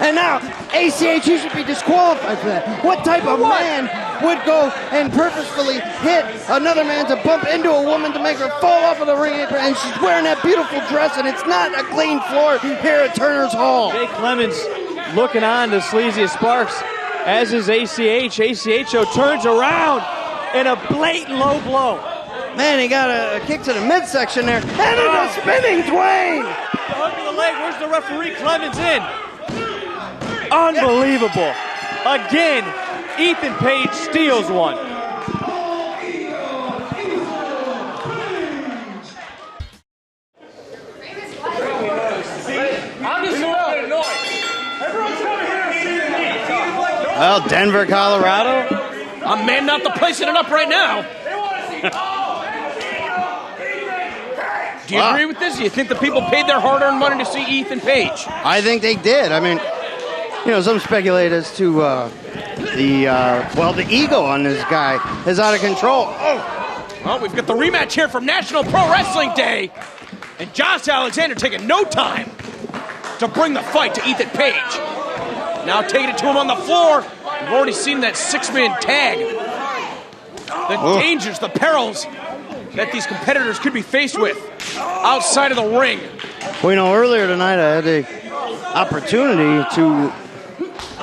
And now, ACH, you should be disqualified for that. What type of man would go and purposefully hit another man to bump into a woman to make her fall off of the ring apron, and she's wearing that beautiful dress, and it's not a clean floor here at Turner's Hall. Jake Clemens looking on to Sleazy Sparks, as is ACH. ACHO turns around in a blatant low blow. Man, he got a kick to the midsection there, and a spinning Dwayne. The hook of the leg, where's the referee? Clemens in. Unbelievable. Again, Ethan Page steals one. Well, Denver, Colorado. I'm manning out the place it up right now. Do you agree with this? Do you think the people paid their hard-earned money to see Ethan Page? I think they did. I mean, you know, some speculate as to the ego on this guy is out of control. Oh. Well, we've got the rematch here from National Pro Wrestling Day. And Josh Alexander taking no time to bring the fight to Ethan Page. Now taking it to him on the floor. We've already seen that six-man tag. The dangers, the perils that these competitors could be faced with outside of the ring. Well, you know, earlier tonight I had the opportunity to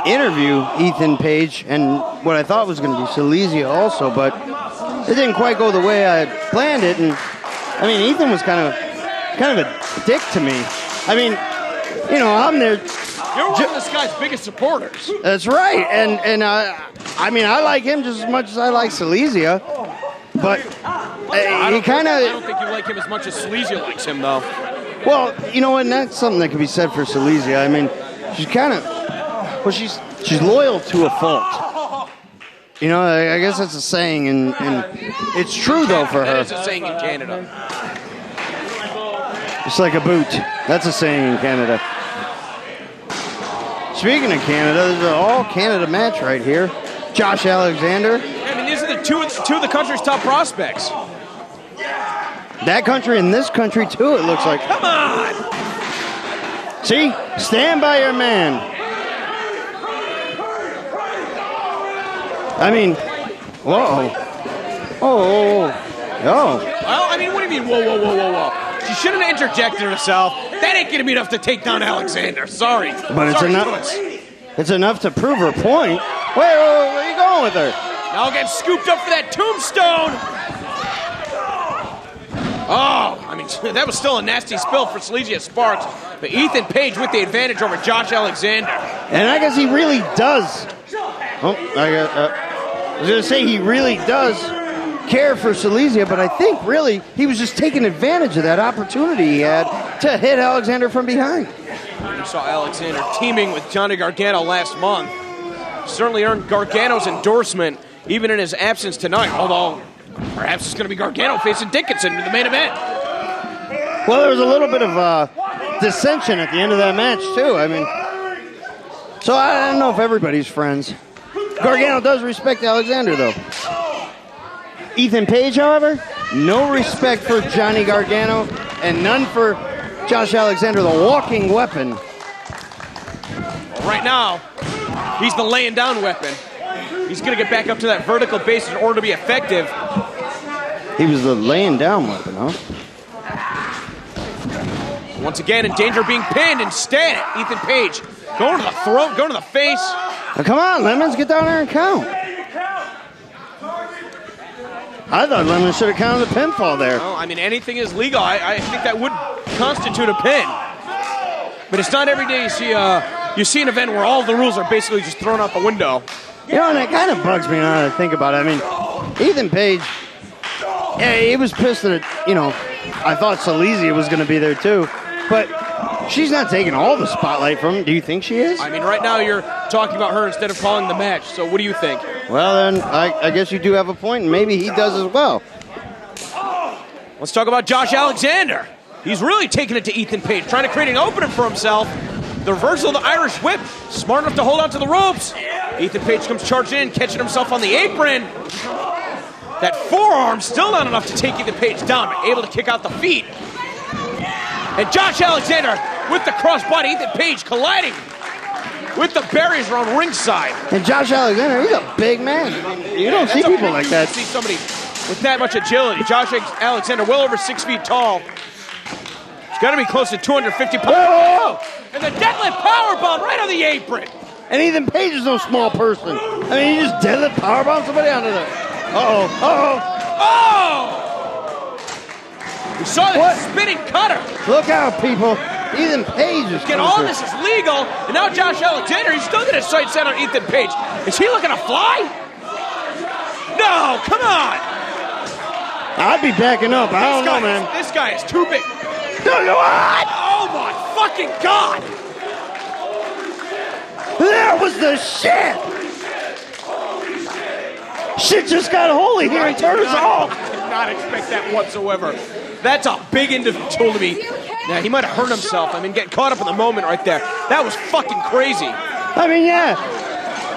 interview Ethan Page and what I thought was going to be Silesia also, but it didn't quite go the way I had planned it. And I mean, Ethan was kind of a dick to me. I mean, you know, I'm there. You're one of this guy's biggest supporters. That's right, and I mean, I like him just as much as I like Silesia, but he kind of. I don't think you like him as much as Silesia likes him, though. Well, you know, and that's something that can be said for Silesia. I mean, she's kind of, well, she's loyal to a fault. You know, I guess that's a saying, and it's true though for her. That is a saying in Canada. Just like a boot. That's a saying in Canada. Speaking of Canada, there's an all-Canada match right here. Josh Alexander. I mean, these are the two of the country's top prospects. That country and this country, too, it looks like. Come on! See? Stand by your man. I mean, whoa. Oh. Well, I mean, what do you mean, whoa? She shouldn't have interjected herself. That ain't gonna be enough to take down Alexander. Sorry. But it's Sorry, enough. Toots. It's enough to prove her point. Wait, where are you going with her? Now get scooped up for that tombstone. Oh, I mean, that was still a nasty spill for Silesia Sparks. But Ethan Page with the advantage over Josh Alexander. And I guess he really does. Oh, I was going to say he really does care for Silesia, but I think really he was just taking advantage of that opportunity he had to hit Alexander from behind. We saw Alexander teaming with Johnny Gargano last month. Certainly earned Gargano's endorsement even in his absence tonight, although perhaps it's going to be Gargano facing Dickinson in the main event. Well, there was a little bit of dissension at the end of that match, too. I mean, so I don't know if everybody's friends. Gargano does respect Alexander, though. Ethan Page, however, no respect for Johnny Gargano and none for Josh Alexander, the walking weapon. Well, right now, he's the laying down weapon. He's going to get back up to that vertical base in order to be effective. He was the laying down weapon, huh? Once again, in danger of being pinned. Instead, Ethan Page going to the throat, going to the face. Now, come on, Lemons, get down there and count. I thought Lemons should have counted the pinfall there. Well, I mean, anything is legal. I think that would constitute a pin. But it's not every day you see an event where all the rules are basically just thrown out the window. You know, and it kind of bugs me now that I think about it. I mean, Ethan Page, yeah, he was pissed that, I thought Silesia was going to be there too. But she's not taking all the spotlight from him. Do you think she is? I mean, right now you're talking about her instead of calling the match. So what do you think? Well, then, I guess you do have a point, and maybe he does as well. Let's talk about Josh Alexander. He's really taking it to Ethan Page, trying to create an opening for himself. The reversal of the Irish whip, smart enough to hold on to the ropes. Ethan Page comes charging in, catching himself on the apron. That forearm still not enough to take Ethan Page down, but able to kick out the feet. And Josh Alexander with the crossbody, Ethan Page colliding with the barriers around ringside. And Josh Alexander, he's a big man. You don't see people like that. See somebody with that much agility. Josh Alexander, well over 6 feet tall. He's got to be close to 250 pounds. Whoa! And the deadlift powerbomb right on the apron. And Ethan Page is no small person. I mean, he just deadlift powerbomb somebody onto the... Uh-oh. We saw that spinning cutter. Look out, people. Ethan Page is... Again, all this is legal. And now Josh Alexander, he's still got his sights set on Ethan Page. Is he looking to fly? No, come on. I'd be backing up. I don't know, man. This guy is too big. No, what? Oh, my fucking God. That was the shit. Shit just got holy here in Turner's Hall. I did not expect that whatsoever. That's a big individual to me. Now, he might have hurt himself. I mean, getting caught up in the moment right there. That was fucking crazy. I mean, yeah.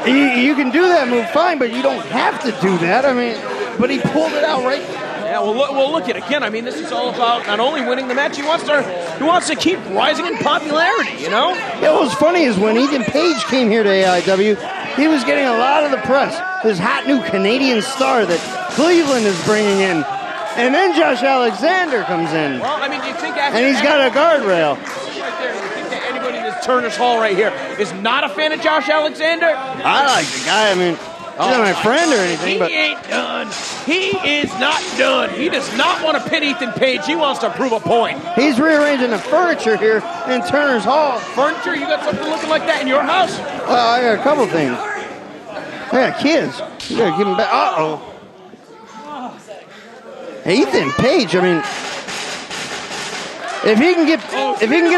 You can do that move fine, but you don't have to do that. I mean, but he pulled it out right. Yeah, well, look at again. I mean, this is all about not only winning the match. He wants to keep rising in popularity. You know. Yeah, what's funny is when Ethan Page came here to AIW, he was getting a lot of the press. This hot new Canadian star that Cleveland is bringing in, and then Josh Alexander comes in. Well, I mean, do you think after and he's got a guardrail. Right there, do you think that anybody in this Turner's Hall right here is not a fan of Josh Alexander? I like the guy. I mean, he's not my friend or anything, but he ain't done. He is not done. He does not want to pin Ethan Page. He wants to prove a point. He's rearranging the furniture here in Turner's Hall. Furniture? You got something looking like that in your house? Well, I got a couple things. I got kids. You gotta give them back. Uh-oh. Hey, Ethan Page, I mean, if he can get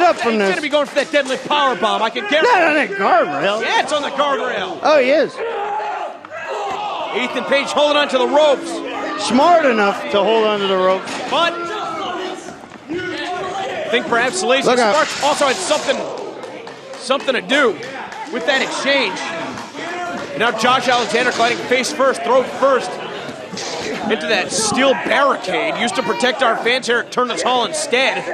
up from He's this. going to be going for that deadlift power bomb. I can guarantee. Not on that guardrail. Yeah, it's on the guardrail. Oh, he is. Ethan Page holding on to the ropes. Smart enough to hold on to the ropes. But think perhaps Lazy Look out. Sparks also had something to do with that exchange. And now Josh Alexander gliding face first, throw first into that steel barricade used to protect our fans here at Turnus Hall instead.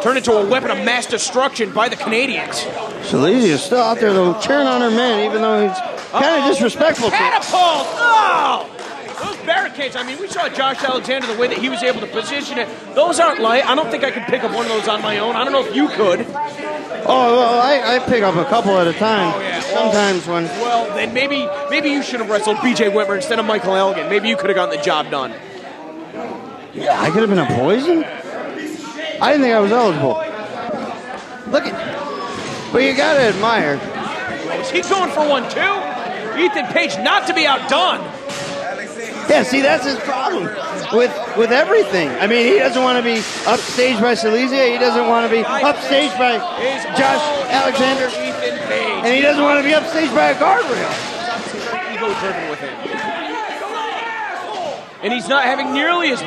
Turned into a weapon of mass destruction by the Canadians. Shalezy is still out there, though, cheering on her man, even though he's kind of disrespectful to her. Catapult! Oh! Those barricades, I mean, we saw Josh Alexander, the way that he was able to position it. Those aren't light. I don't think I could pick up one of those on my own. I don't know if you could. Oh, well, I pick up a couple at a time. Oh, yeah. Sometimes when... Well, then maybe you should have wrestled B.J. Whitmer instead of Michael Elgin. Maybe you could have gotten the job done. Yeah, I could have been a poison? I didn't think I was eligible. Look at... But you gotta admire. Was he going for one, too? Ethan Page not to be outdone. Yeah, see, that's his problem with everything. I mean, he doesn't want to be upstaged by Silesia. He doesn't want to be upstaged by Josh Alexander. Ethan Page. And he doesn't want to be upstaged by a guardrail. Ego-driven with him. And he's not having nearly as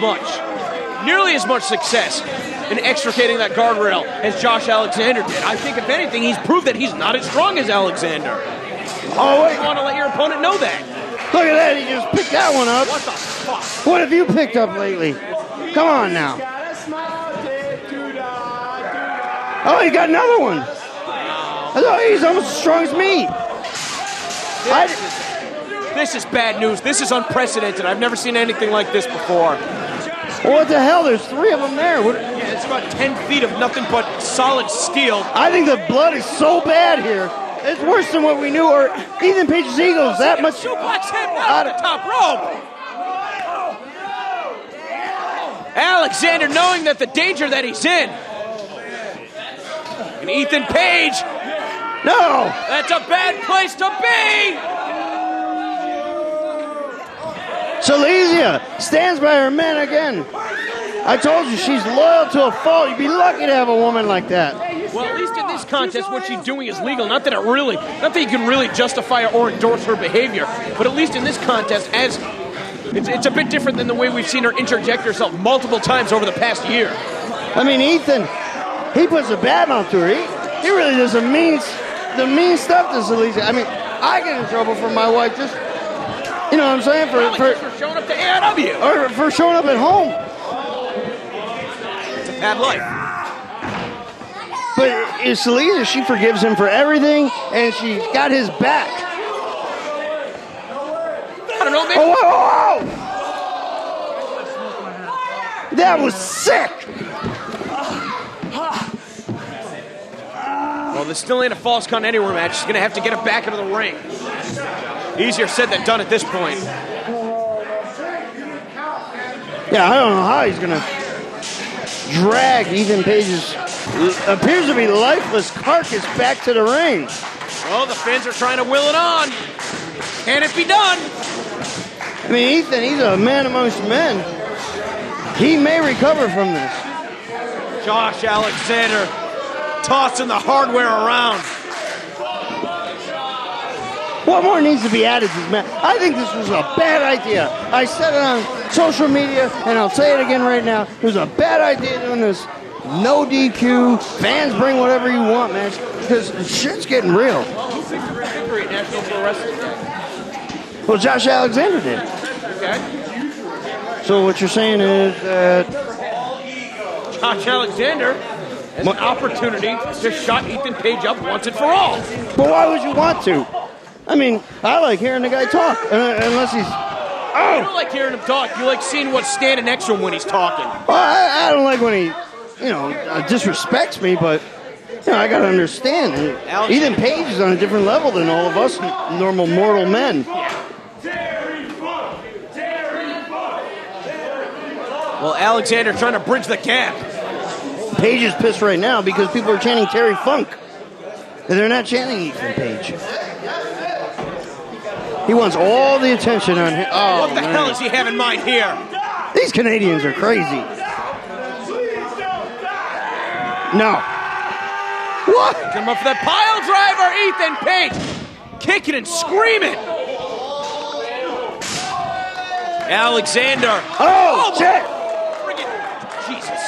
much success in extricating that guardrail as Josh Alexander did. I think, if anything, he's proved that he's not as strong as Alexander. Oh, wait. You want to let your opponent know that. Look at that. He just picked that one up. What the fuck? What have you picked up lately? Come on now. Oh, he got another one. Oh, he's almost as strong as me. This is bad news. This is unprecedented. I've never seen anything like this before. Well, what the hell? There's 3 of them there. Yeah, it's about 10 feet of nothing but solid steel. I think the blood is so bad here. It's worse than what we knew, or Ethan Page's ego is that much. Suplex him out of the top rope. Alexander knowing that the danger that he's in. And Ethan Page. No! That's a bad place to be. Silesia stands by her man again. I told you, she's loyal to a fault. You'd be lucky to have a woman like that. Well, at least in this contest, what she's doing is legal. Not that you can really justify or endorse her behavior, but at least in this contest, as it's a bit different than the way we've seen her interject herself multiple times over the past year. I mean, Ethan, he puts a bad mouth to her. He really does the mean stuff to Silesia. I mean, I get in trouble for my wife just, you know what I'm saying? For showing up to AIW. Or for showing up at home. It's a bad life. But Silesia, she forgives him for everything, and she got his back. I don't know, maybe. Oh, whoa, whoa. That was sick. Well, this still ain't a false count anywhere match. She's going to have to get it back into the ring. Easier said than done at this point. Yeah, I don't know how he's going to drag Ethan Page's appears to be lifeless carcass back to the ring. Well, the fans are trying to will it on. Can it be done? I mean, Ethan, he's a man amongst men. He may recover from this. Josh Alexander tossing the hardware around. What more needs to be added to this match? I think this was a bad idea. I said it on social media, and I'll say it again right now. It was a bad idea doing this. No DQ. Fans bring whatever you want, man. Because shit's getting real. Who picked the victory at National Pro Wrestling? Well, Josh Alexander did. Okay. So what you're saying is that Josh Alexander has an opportunity to shut Ethan Page up once and for all. But why would you want to? I mean, I like hearing the guy talk, unless he's... Oh! You don't like hearing him talk. You like seeing what's standing next to him when he's talking. Well, I don't like when he, disrespects me, but, I got to understand. Ethan Page is on a different level than all of us normal mortal men. Well, Alexander trying to bridge the gap. Page is pissed right now because people are chanting Terry Funk. And they're not chanting Ethan Page. He wants all the attention on him. Oh, what the hell does he have in mind here? These Canadians are crazy. No. What? Come up for that pile driver, Ethan Page. Kicking and screaming. Alexander. Oh shit. Jesus.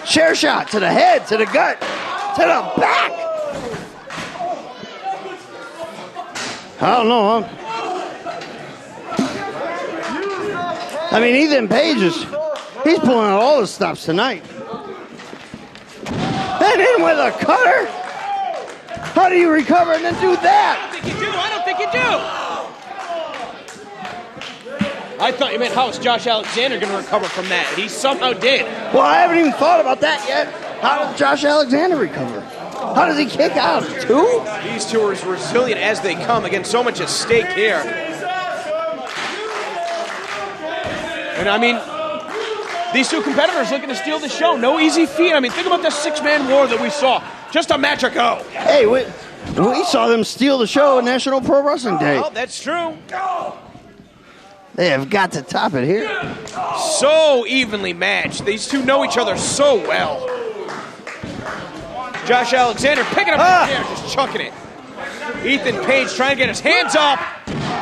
Chair shot to the head, to the gut, to the back. I don't know, huh? I mean, Ethan Page he's pulling out all the stops tonight. And in with a cutter. How do you recover and then do that? I don't think you do. I thought you meant how is Josh Alexander going to recover from that? He somehow did. Well, I haven't even thought about that yet. How does Josh Alexander recover? How does he kick out? 2? These two are as resilient as they come. Again, so much at stake here. And I mean, these two competitors looking to steal the show. No easy feat. I mean, think about the 6-man war that we saw just a match ago. Hey, we saw them steal the show at National Pro Wrestling Day. Oh, that's true. They have got to top it here. So evenly matched. These two know each other so well. Josh Alexander picking up the chair, just chucking it. Ethan Page trying to get his hands up.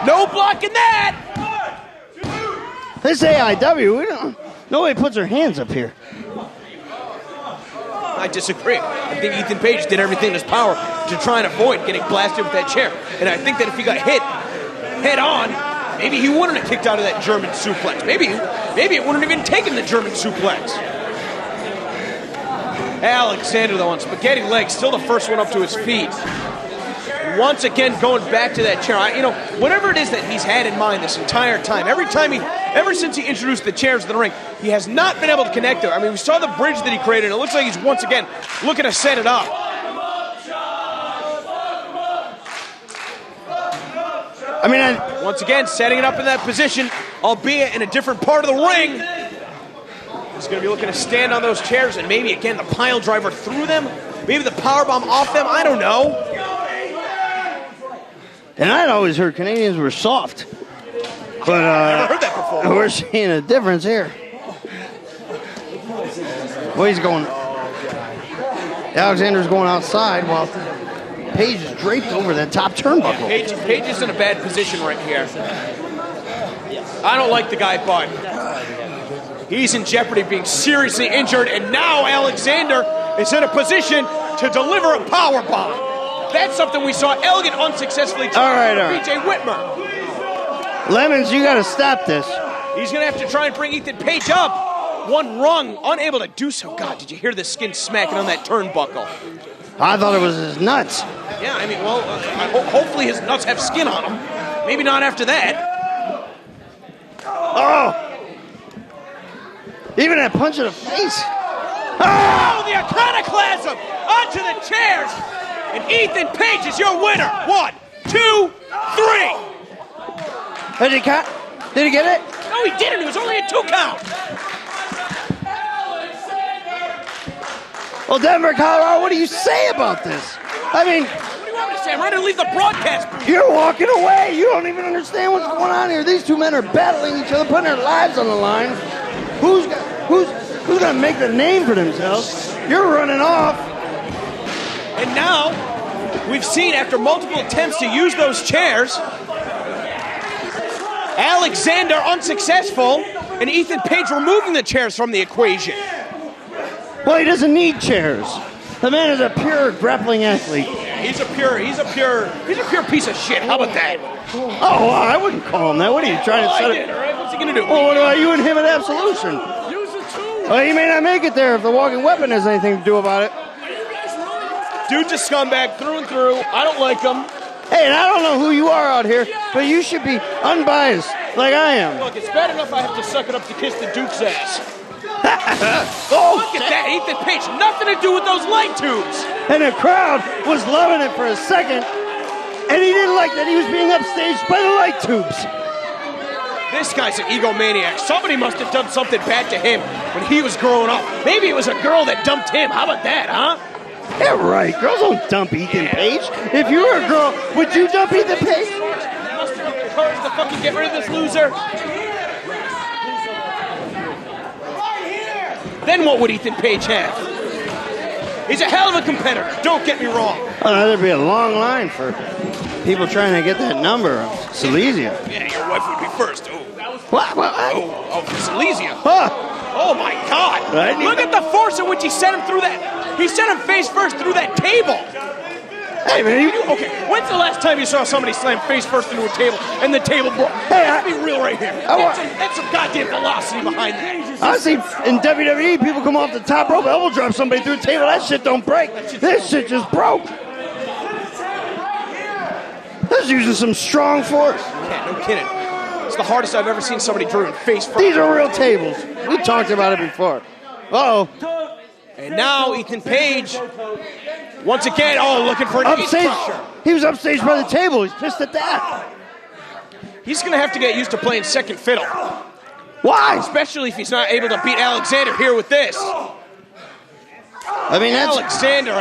No blocking that. This AIW, nobody puts their hands up here. I disagree. I think Ethan Page did everything in his power to try and avoid getting blasted with that chair. And I think that if he got hit head on, maybe he wouldn't have kicked out of that German suplex. Maybe it wouldn't have even taken the German suplex. Alexander, though, on spaghetti legs, still the first one up to his feet. Once again, going back to that chair. Whatever it is that he's had in mind this entire time, ever since he introduced the chairs to the ring, he has not been able to connect there. I mean, we saw the bridge that he created, and it looks like he's once again looking to set it up. Once again, setting it up in that position, albeit in a different part of the ring. He's going to be looking to stand on those chairs and maybe, again, the pile driver through them. Maybe the powerbomb off them. I don't know. And I'd always heard Canadians were soft. But I've never heard that before. We're seeing a difference here. Well, he's going... Alexander's going outside while Page is draped over that top turnbuckle. Page is in a bad position right here. I don't like the guy, bud. He's in jeopardy of being seriously injured, and now Alexander is in a position to deliver a powerbomb. That's something we saw Elgin unsuccessfully try to BJ Whitmer. Lemons, you got to stop this. He's going to have to try and bring Ethan Page up. One rung, unable to do so. God, did you hear the skin smacking on that turnbuckle? I thought it was his nuts. Yeah, I mean, well, hopefully his nuts have skin on them. Maybe not after that. Oh! Even that punch in the face. Oh, the iconoclasm onto the chairs. And Ethan Page is your winner. 1, 2, 3. Did he get it? No, he didn't. It was only a 2 count. Well, Denver, Colorado, what do you say about this? I mean... What do you want me to say? I'm ready to leave the broadcast booth. You're walking away. You don't even understand what's going on here. These two men are battling each other, putting their lives on the line. Who's going to make the name for themselves? You're running off. And now, we've seen after multiple attempts to use those chairs, Alexander unsuccessful, and Ethan Page removing the chairs from the equation. Well, he doesn't need chairs. The man is a pure grappling athlete. He's a pure piece of shit. How about that? Oh, I wouldn't call him that. What are you trying to set it? All right, what's he gonna do? Oh, what about you and him at Absolution? Use the tool. Well, he may not make it there if the walking weapon has anything to do about it. Dude's a scumbag through and through. I don't like him. Hey, and I don't know who you are out here, but you should be unbiased, like I am. Look, it's bad enough I have to suck it up to kiss the Duke's ass. Oh, look at that, Ethan Page, nothing to do with those light tubes. And the crowd was loving it for a second, and he didn't like that he was being upstaged by the light tubes. This guy's an egomaniac. Somebody must have done something bad to him when he was growing up. Maybe it was a girl that dumped him. How about that, huh? Yeah, right. Girls don't dump Ethan Page. If you were a girl, would you dump Ethan Page? Muster up the courage to fucking get rid of this loser. Then what would Ethan Page have? He's a hell of a competitor, don't get me wrong. Oh, there'd be a long line for people trying to get that number of Silesia. Yeah, your wife would be first. Oh. What? Oh, for Silesia. Huh. Oh, my God. Look at the force in which he sent him through that. He sent him face first through that table. Hey, man. Okay, when's the last time you saw somebody slam face first into a table and the table broke? Hey, let's be real right here. That's some goddamn velocity behind that. I see in WWE, people come off the top rope, elbow drop somebody through the table. That shit don't break. This shit just broke. This is using some strong force. Yeah, no kidding. It's the hardest I've ever seen somebody driven face first. These are real tables. We talked about it before. Uh-oh. And now Ethan Page, once again, looking for an Upstage. crusher. He was upstaged by the table. He's pissed at that. He's going to have to get used to playing second fiddle. Why? Especially if he's not able to beat Alexander here with this. I mean, that's... Alexander,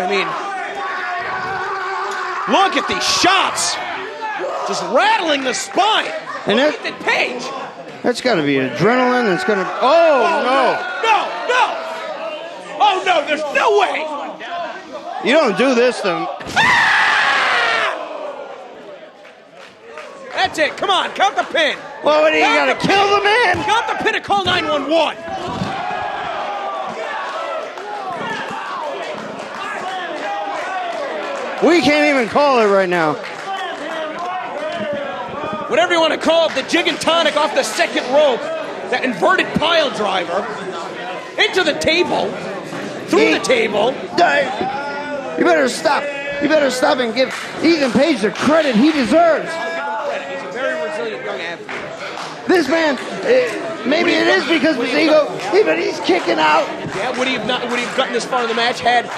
look at these shots. Just rattling the spine. And Ethan Page. That's got to be adrenaline. That's going to... Oh, no. Oh, no, there's no way. You don't do this, then. That's it. Come on, count the pin. Well, what do you got to kill the man? Count the pin and call 911. We can't even call it right now. Whatever you want to call it, the jig and tonic off the second rope, that inverted pile driver, into the table, through the table. You better stop. You better stop and give Ethan Page the credit he deserves. He's a very resilient young athlete. This man, maybe it is because of his ego, but he's kicking out. Yeah, would he have gotten this far in the match had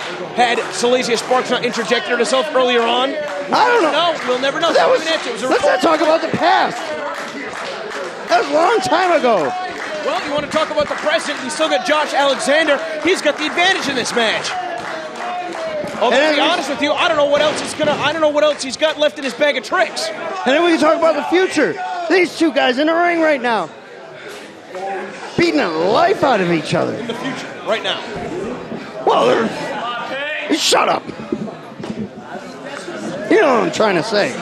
Silesia Sparks not interjected herself earlier on? I don't know. No, we'll never know. Let's not talk about the past. That was a long time ago. Well, you want to talk about the present? We still got Josh Alexander. He's got the advantage in this match. To be honest with you, I don't know what else he's got left in his bag of tricks. And then we can talk about the future. These two guys in the ring right now, beating the life out of each other. In the future, right now. Well, shut up. You know what I'm trying to say.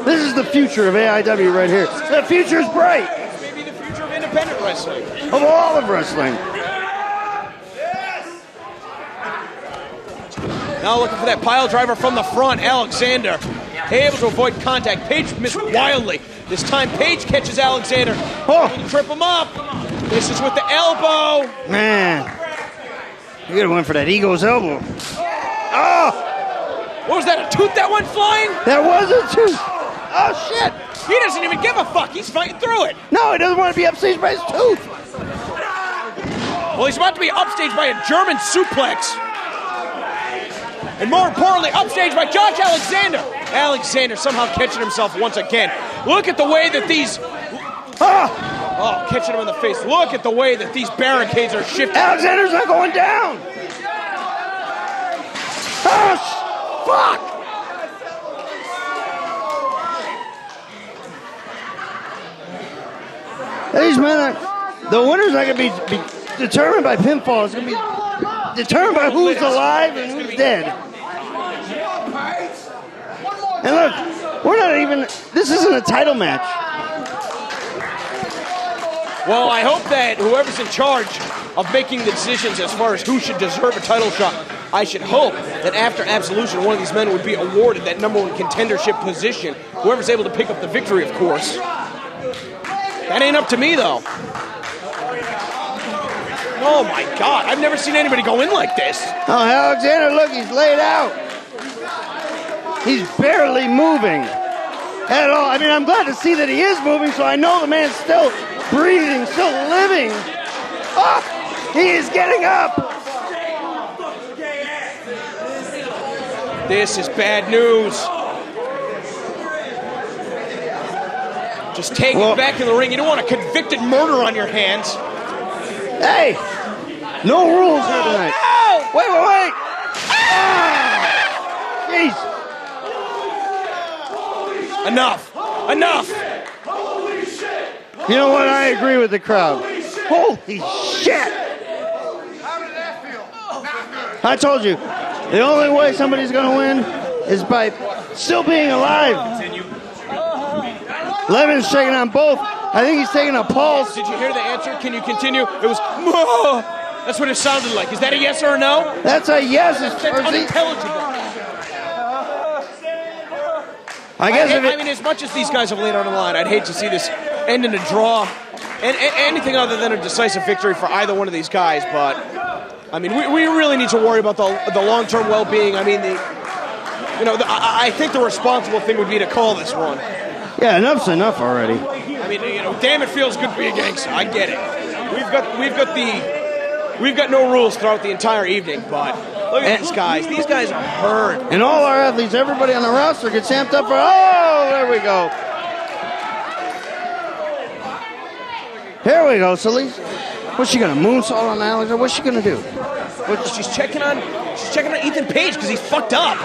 This is the future of AIW right here. The future's bright. Maybe the future of independent wrestling. Of all of wrestling. Now looking for that pile driver from the front. Alexander able to avoid contact. Page missed wildly. This time Page catches Alexander. Able to trip him up. This is with the elbow. Man. You gotta went for that ego's elbow. Oh! What was that, a tooth that went flying? That was a tooth. Oh, shit. He doesn't even give a fuck. He's fighting through it. No, he doesn't want to be upstaged by his tooth. Well, he's about to be upstaged by a German suplex. And more importantly, upstaged by Josh Alexander. Alexander somehow catching himself once again. Look at the way that these... catching him in the face. Look at the way that these barricades are shifting. Alexander's not going down. Fuck! These men the winner's not going to be determined by pinfall. It's going to be determined by who's alive and who's dead. And look, we're not even, this isn't a title match. Well, I hope that whoever's in charge of making the decisions as far as who should deserve a title shot, I should hope that after absolution, one of these men would be awarded that number one contendership position. Whoever's able to pick up the victory, of course. That ain't up to me, though. Oh, my God. I've never seen anybody go in like this. Oh, Alexander, look, he's laid out. He's barely moving at all. I mean, I'm glad to see that he is moving, so I know the man's still breathing, still living. Oh, he is getting up. This is bad news. Just take it back in the ring. You don't want a convicted murderer on your hands. Hey, no rules here tonight. No! Wait. Jeez. Enough. You know what? I agree with the crowd. Holy shit. How did that feel? I told you, the only way somebody's going to win is by still being alive. Levin's checking on both. I think he's taking a pulse. Did you hear the answer? Can you continue? It was... That's what it sounded like. Is that a yes or a no? That's a yes. That's unintelligible. I guess if I mean, as much as these guys have laid on the line, I'd hate to see this end in a draw and anything other than a decisive victory for either one of these guys. But I mean, we really need to worry about the long-term well-being. I mean, I think the responsible thing would be to call this one. yeah, enough's enough already. I mean, damn, it feels good to be a gangster. I get it. We've got no rules throughout the entire evening, but look at these guys. These guys are hurt. And all our athletes, everybody on the roster gets amped up for, oh, there we go. Here we go, Celine. What's she gonna moonsault on Alex? What's she gonna do? She's checking on Ethan Page because he's fucked up.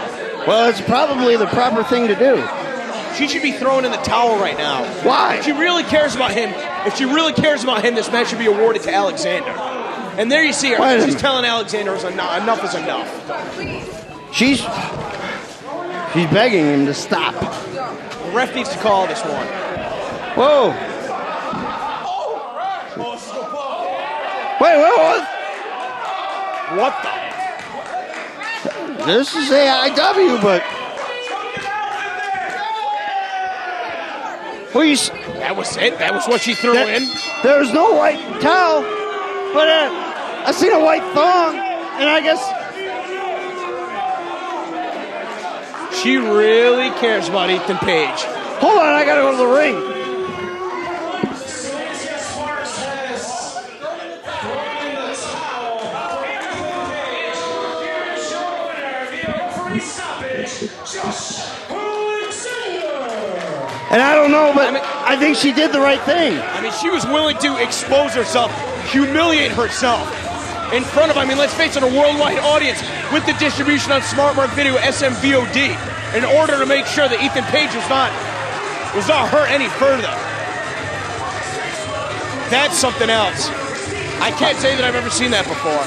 Well, it's probably the proper thing to do. She should be throwing in the towel right now. Why? If she really cares about him, this match should be awarded to Alexander. And there you see her. She's telling Alexander enough is enough. She's begging him to stop. The ref needs to call this one. Whoa. Wait, what? What the? This is AIW, but... That was it? That was what she threw in? There's no white towel, but I seen a white thong, and I guess... She really cares about Ethan Page. Hold on, I gotta go to the ring. And I don't know, but I think she did the right thing. I mean, she was willing to expose herself, humiliate herself in front of, let's face it, a worldwide audience with the distribution on Smart Mark Video, SMVOD, in order to make sure that Ethan Page was not hurt any further. That's something else. I can't say that I've ever seen that before.